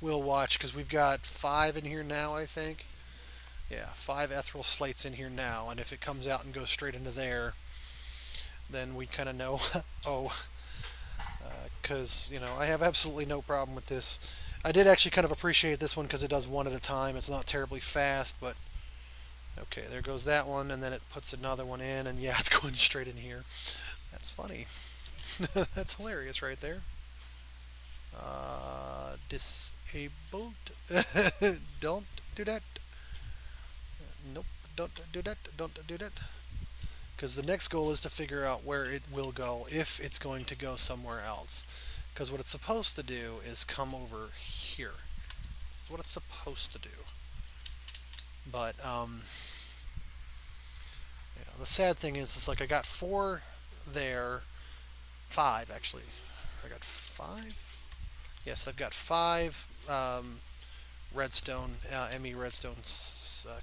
We'll watch because we've got 5 in here now, I think. Yeah, 5 ethereal slates in here now, and if it comes out and goes straight into there, then we kind of know. Oh, because I have absolutely no problem with this. I did actually kind of appreciate this one because it does one at a time. It's not terribly fast, but okay, there goes that one, and then it puts another one in, and yeah, it's going straight in here. That's funny. That's hilarious right there. Disabled. Don't do that. Nope, don't do that. Don't do that. Because the next goal is to figure out where it will go if it's going to go somewhere else. Because what it's supposed to do is come over here. That's what it's supposed to do. But the sad thing is, it's like I got 4 there, 5 actually. I got 5. Yes, I've got 5 redstone, ME redstone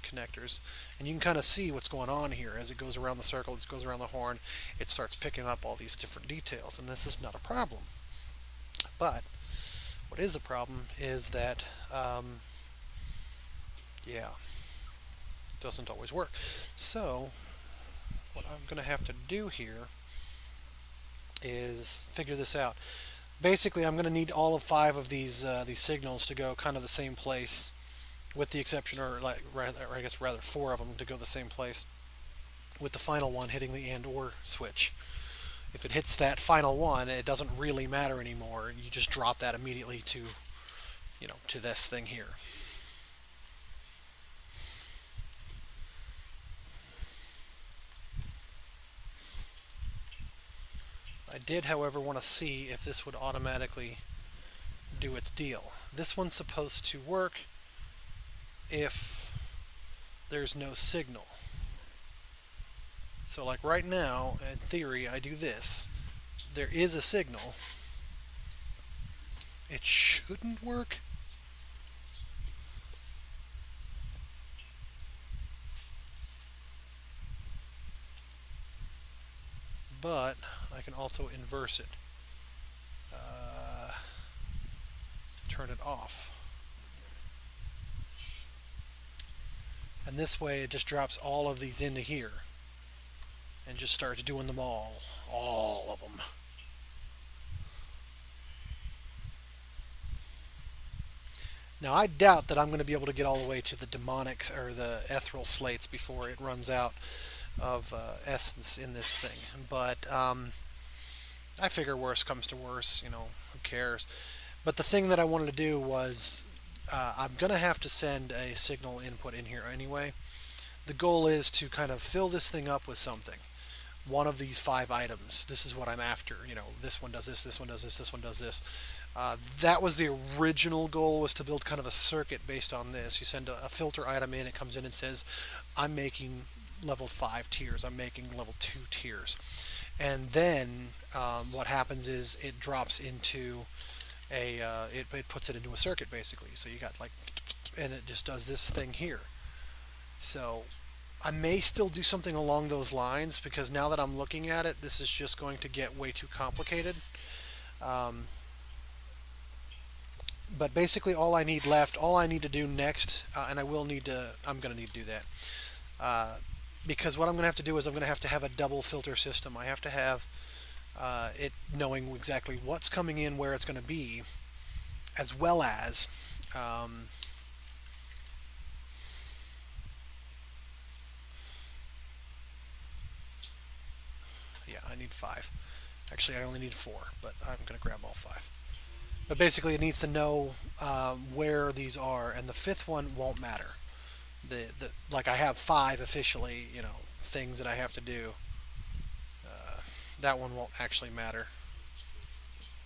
connectors, and you can kind of see what's going on here as it goes around the circle, as it goes around the horn. It starts picking up all these different details, and this is not a problem. But what is a problem is that, yeah, it doesn't always work. So what I'm going to have to do here is figure this out. Basically, I'm going to need all of 5 of these signals to go kind of the same place, with the exception, or I guess rather 4 of them to go the same place, with the final one hitting the and/or switch. If it hits that final one, it doesn't really matter anymore. You just drop that immediately to, to this thing here. I did, however, want to see if this would automatically do its deal. This one's supposed to work if there's no signal. So like right now, in theory, I do this. There is a signal. It shouldn't work. But I can also inverse it. Turn it off. And this way it just drops all of these into here and just starts doing them all of them. Now I doubt that I'm going to be able to get all the way to the demonics or the ethereal slates before it runs out of essence in this thing, but I figure worst comes to worst, who cares. But the thing that I wanted to do was, I'm going to have to send a signal input in here anyway. The goal is to kind of fill this thing up with something. One of these 5 items. This is what I'm after. This one does this one does this one does this. That was the original goal, was to build kind of a circuit based on this. You send a filter item in, it comes in and says, I'm making level 5 tiers, I'm making level 2 tiers. And then what happens is it drops into it puts it into a circuit basically. So you got and it just does this thing here. So I may still do something along those lines, because now that I'm looking at it, this is just going to get way too complicated. But basically all I need to do next, and I'm going to need to do that, because what I'm going to have to do is I'm going to have a double filter system. I have to have it knowing exactly what's coming in, where it's going to be, as well as yeah, I need 5. Actually, I only need 4, but I'm going to grab all 5. But basically, it needs to know where these are, and the fifth one won't matter. The like I have five officially, things that I have to do. That one won't actually matter. Let's go first.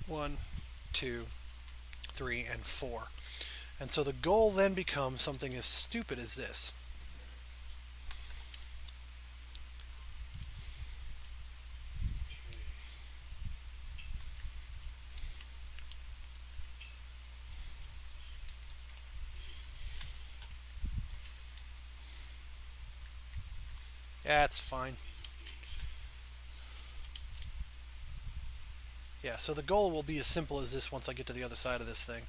1, 2, 3, and 4. And so the goal then becomes something as stupid as this. Okay. That's fine. Easy peasy. Yeah, so the goal will be as simple as this once I get to the other side of this thing.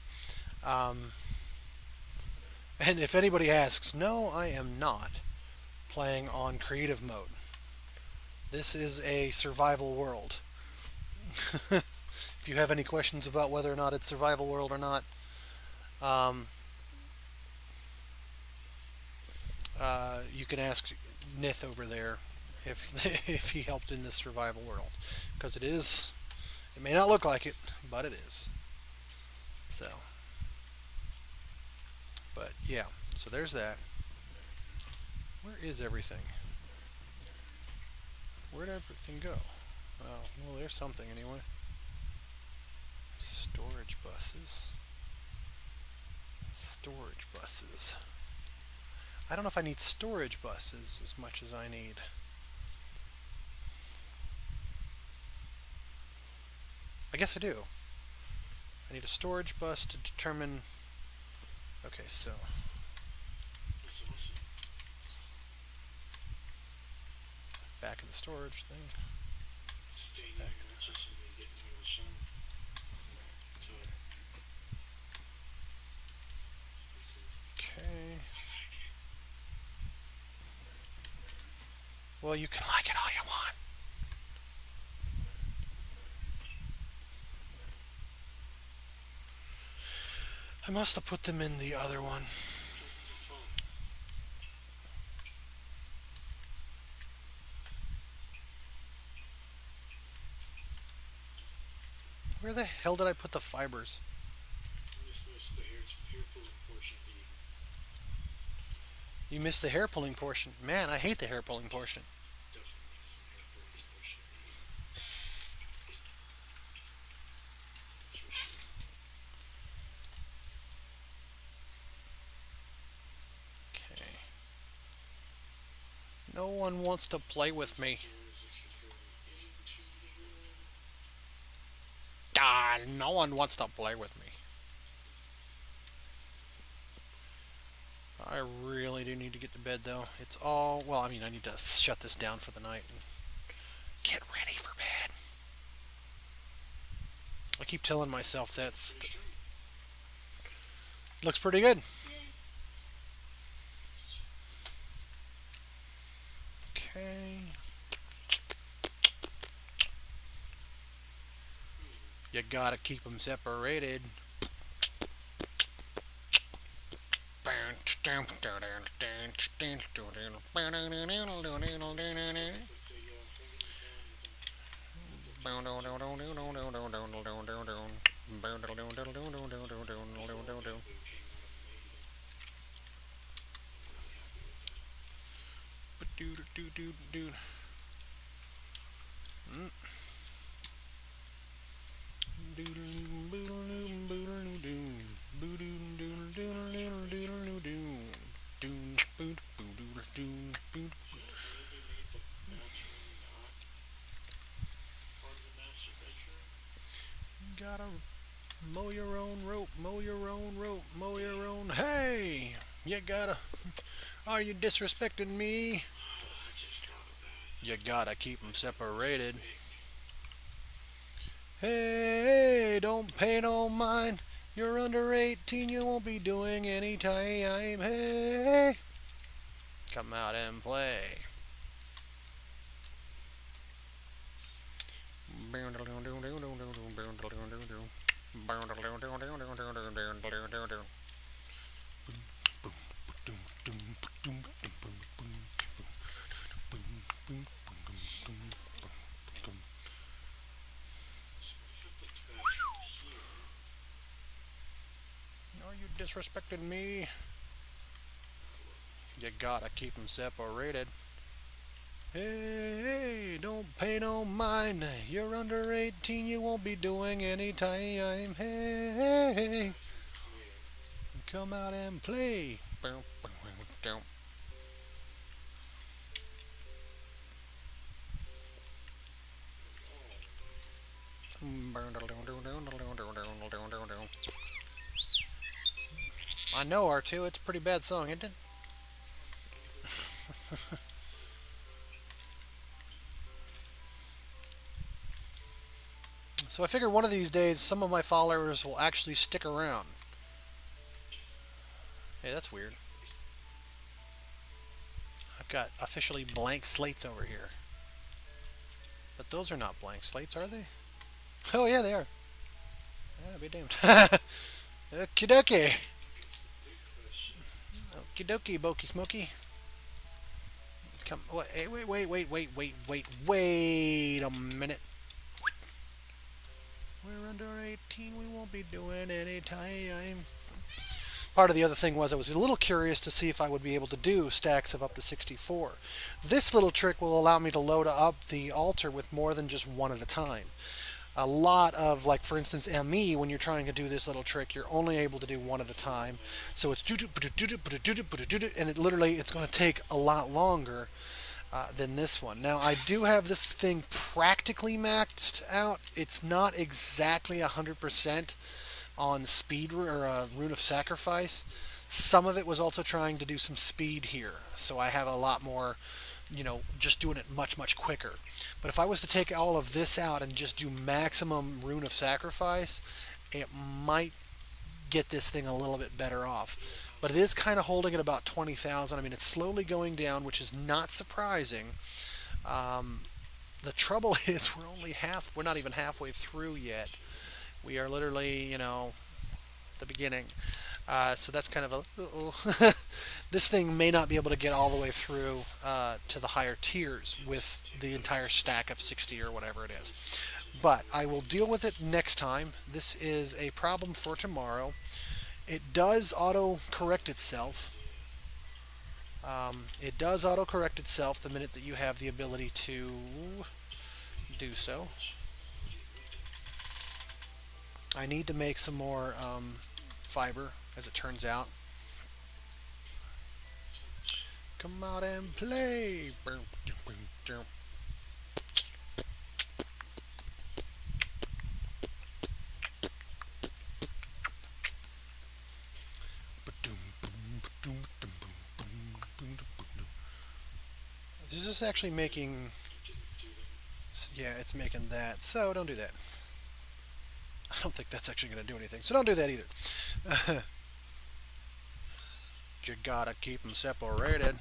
Um, and if anybody asks, no, I am not playing on creative mode. This is a survival world. If you have any questions about whether or not it's survival world or not, um, you can ask Nith over there if if he helped in this survival world, because it is. It may not look like it, but it is. So, but yeah. So there's that. Where is everything? Where'd everything go? Oh, well, there's something anyway. Storage buses. Storage buses. I don't know if I need storage buses as much as I need. I guess I do. I need a storage bus to determine. Okay, so Listen, listen. back in the storage thing. Stay near Back. matches and we get near the sun. So, Okay. I like it. Well, you can like it all you want. I must have put them in the other one. Fun. Where the hell did I put the fibers? This the hair pulling portion of the evening. You missed the hair pulling portion. Man, I hate the hair pulling portion. Definitely needs some hair pulling portion of the evening. That's for sure. Okay. No one wants to play with me. Doors if you go into the room. Ah, no one wants to play with me. I really do need to get to bed though. It's all, well, I mean, I need to shut this down for the night and get ready for bed. I keep telling myself that's First room. looks pretty good. Okay. You gotta keep them separated. With the holding it down with this little bamboo came out amazing. I'm really happy with that. Should have maybe made the bathroom not part of the master bedroom. Gotta mow your own rope, mow your own rope, mow your own. Hey! You gotta. Are you disrespecting me? I just thought of that. You gotta keep them separated. Big. Hey, don't pay no mind. You're under 18, you won't be doing any time. Hey, come out and play. disrespecting me. You gotta keep them separated. Hey, don't pay no mind. You're under 18, you won't be doing any time. Hey, come out and play. I know R2, it's a pretty bad song, isn't it? So I figure one of these days some of my followers will actually stick around. Hey, that's weird. I've got officially blank slates over here. But those are not blank slates, are they? Oh yeah, they are. Yeah, be damned. Okie dokie. Okie dokie, Bokey Smoky. Come, wait a minute. We're under 18, we won't be doing any time. Part of the other thing was I was a little curious to see if I would be able to do stacks of up to 64. This little trick will allow me to load up the altar with more than just one at a time. A lot of, like for instance ME, when you're trying to do this little trick, you're only able to do one at a time. So it's and it literally, it's going to take a lot longer than this one. Now I do have this thing practically maxed out. It's not exactly 100% on speed or Rune of Sacrifice. Some of it was also trying to do some speed here, so I have a lot more, you know, just doing it much quicker. But if I was to take all of this out and just do maximum Rune of Sacrifice, it might get this thing a little bit better off. But it is kind of holding at about 20,000. I mean, it's slowly going down, which is not surprising. The trouble is we're not even halfway through yet. We are literally, you know, the beginning. So that's kind of a... This thing may not be able to get all the way through to the higher tiers with the entire stack of 60 or whatever it is. But I will deal with it next time. This is a problem for tomorrow. It does auto-correct itself. It does auto-correct itself the minute that you have the ability to do so. I need to make some more fiber, as it turns out. Come out and play! Is this actually making... Yeah, it's making that, so don't do that. I don't think that's actually going to do anything, so don't do that either. You gotta keep them separated.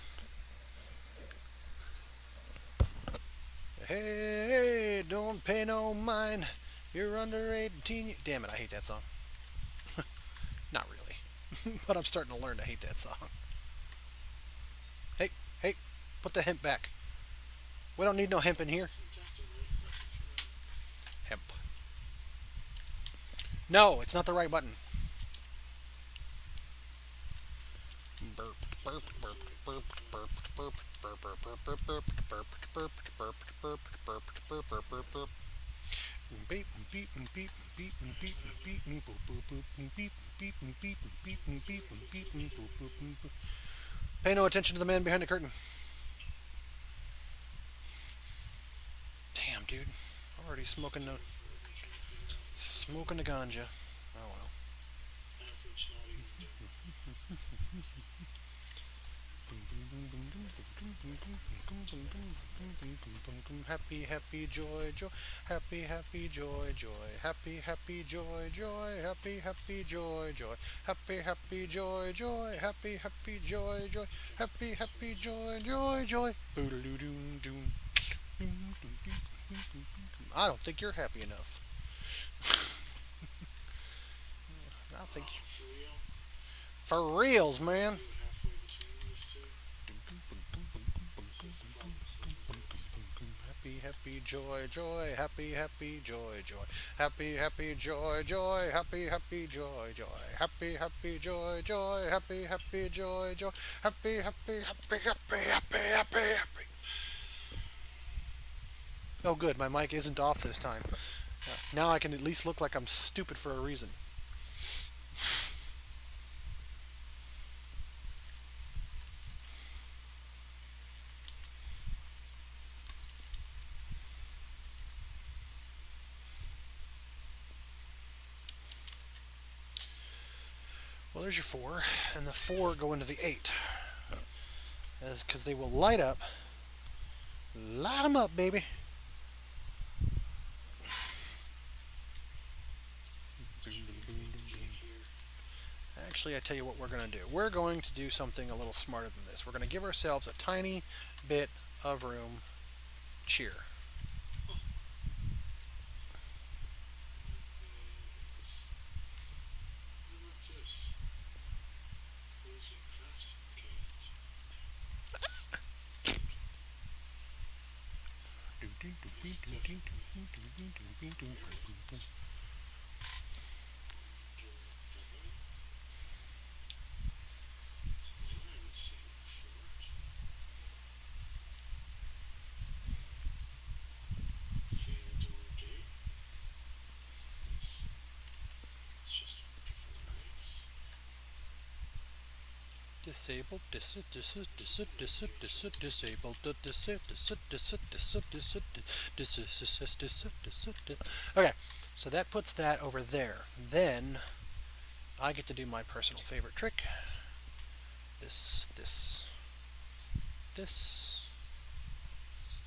Hey, don't pay no mind. You're under 18. Damn it, I hate that song. Not really. But I'm starting to learn to hate that song. Hey, put the hemp back. We don't need no hemp in here. Hemp. No, it's not the right button. Pay no attention to the man behind the curtain. Damn, dude. Already smoking the ganja. Oh well. Happy joy joy, happy joy joy, happy joy joy, happy joy joy, happy joy joy, happy joy joy, happy joy joy. I don't think you're happy enough. I think for reals, man. happy, happy, joy, joy, happy, happy, joy, joy, happy, happy, joy, joy, happy, happy, joy, joy, happy, happy, joy, joy, happy, happy, joy, joy, happy, happy, happy, happy, happy, happy, happy. Oh, good, my mic isn't off this time. Now I can at least look like I'm stupid for a reason. Well, there's your 4, and the 4 go into the 8. Because they will light up. Light them up, baby. Actually, I tell you what we're going to do. We're going to do something a little smarter than this. We're going to give ourselves a tiny bit of room cheer. Disabled, disabled, okay, so that puts that over there. Then I get to do my personal favorite trick. This,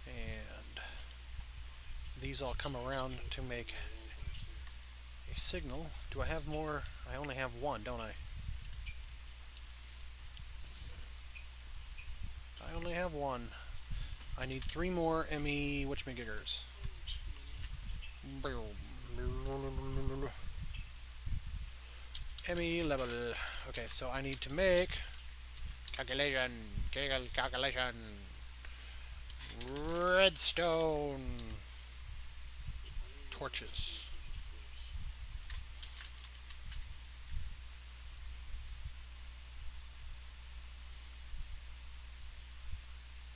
and these all come around to make a signal. Do I have more? I only have one, don't I? I only have one. I need 3 more ME whatchamagiggers. ME level. Okay, so I need to make calculation. Redstone torches.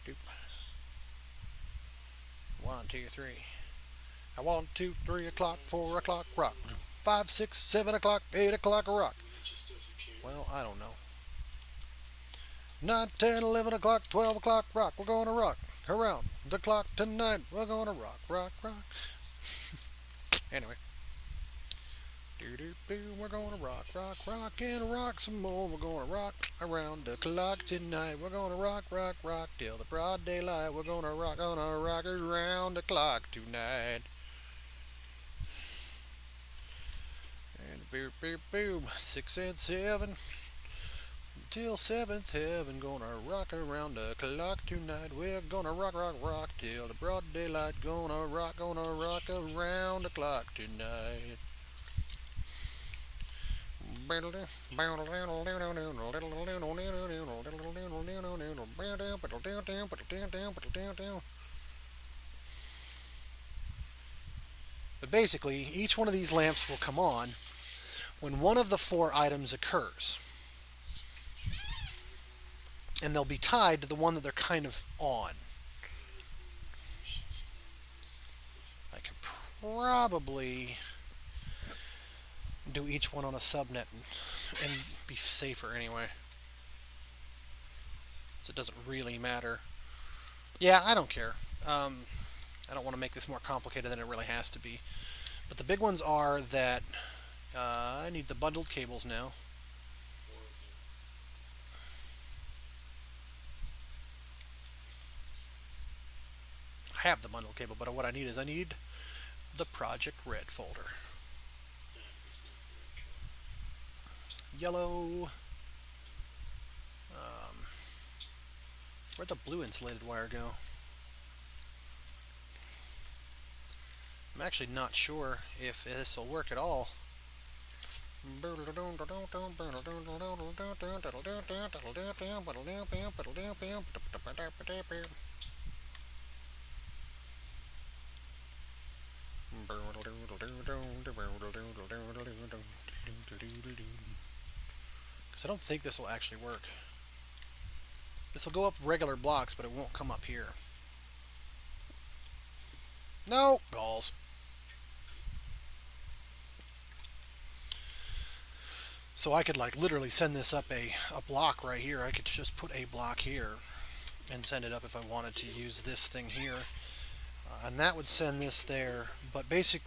Doop. 1, 2, 3. 1, 2, 3 o'clock, 4 o'clock, rock. 5, 6, 7 o'clock, 8 o'clock, rock. Well, I don't know. 9, 10, 11 o'clock, 12 o'clock, rock. We're going to rock around the clock tonight. We're going to rock, rock, rock. Anyway. We're going to rock, rock, rock, and rock some more. We're going to rock around the clock tonight. We're going to rock, rock, rock till the broad daylight. We're going to rock around the clock tonight. And boom, boom, boom, 6 and 7 till 7th heaven. Gonna rock around the clock tonight. We're gonna rock, rock, rock till the broad daylight. Gonna rock around the clock tonight. But basically, each one of these lamps will come on when one of the 4 items occurs. And they'll be tied to the one that they're kind of on. I could probably do each one on a subnet and be safer anyway. So it doesn't really matter. Yeah, I don't care. I don't want to make this more complicated than it really has to be. But the big ones are that I need the bundled cables now. I have the bundled cable, but what I need is I need the Project Red folder. Yellow. Where'd the blue insulated wire go? I'm actually not sure if this will work at all. Because I don't think this will actually work. This will go up regular blocks, but it won't come up here. No! Balls. So I could like literally send this up a block right here. I could just put a block here and send it up if I wanted to use this thing here. And that would send this there. But basic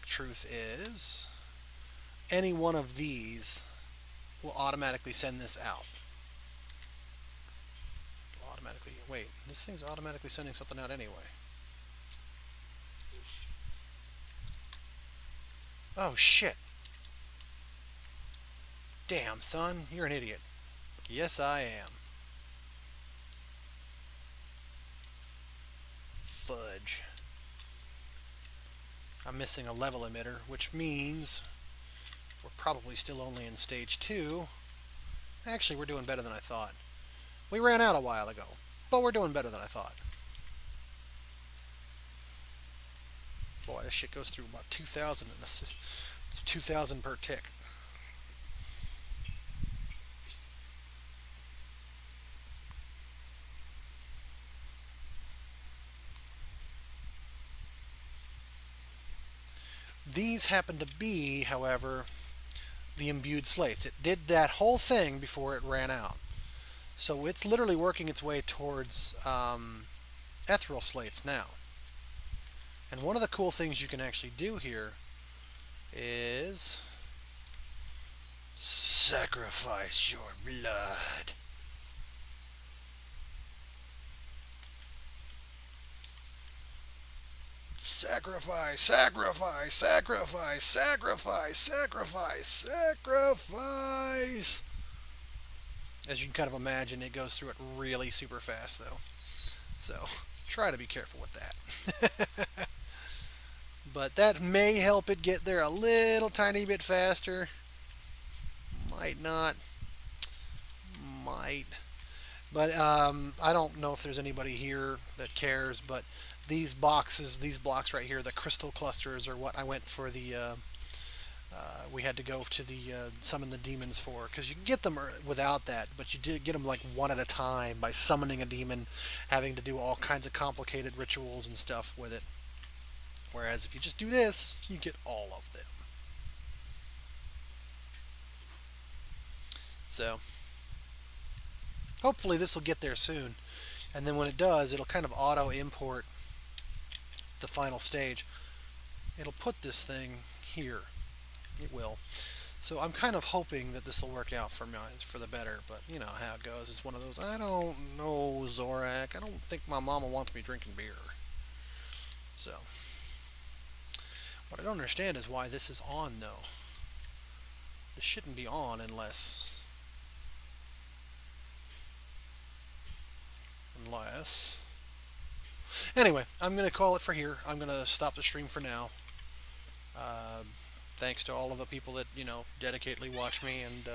truth is any one of these will automatically send this out. Automatically. Wait, this thing's automatically sending something out anyway. Oh shit. Damn, son, you're an idiot. Yes, I am. Fudge. I'm missing a level emitter, which means we're probably still only in stage 2. Actually, we're doing better than I thought. We ran out a while ago, but we're doing better than I thought. Boy, this shit goes through about 2,000 in this. It's 2,000 per tick. These happen to be, however, the imbued slates. It did that whole thing before it ran out. So it's literally working its way towards ethereal slates now. And one of the cool things you can actually do here is sacrifice your blood. Sacrifice, sacrifice, sacrifice, sacrifice, sacrifice, sacrifice. As you can kind of imagine, it goes through it really super fast, though. So, try to be careful with that. But that may help it get there a little tiny bit faster. Might not. Might. But I don't know if there's anybody here that cares, but these blocks right here, the crystal clusters, are what I went for the we had to go to the summon the demons for, because you can get them without that, but you did get them like one at a time by summoning a demon, having to do all kinds of complicated rituals and stuff with it. Whereas if you just do this, you get all of them. So hopefully this will get there soon, and then when it does, it'll kind of auto import the final stage. It'll put this thing here. It will. So I'm kind of hoping that this will work out for me for the better, but you know how it goes. It's one of those, I don't know, Zorak. I don't think my mama wants me drinking beer. So what I don't understand is why this is on, though. This shouldn't be on unless anyway, I'm going to call it for here. I'm going to stop the stream for now. Thanks to all of the people that, you know, dedicatedly watch me, and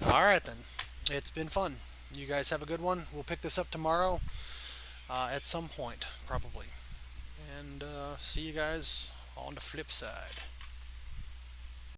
alright then. It's been fun. You guys have a good one. We'll pick this up tomorrow at some point, probably. And see you guys on the flip side.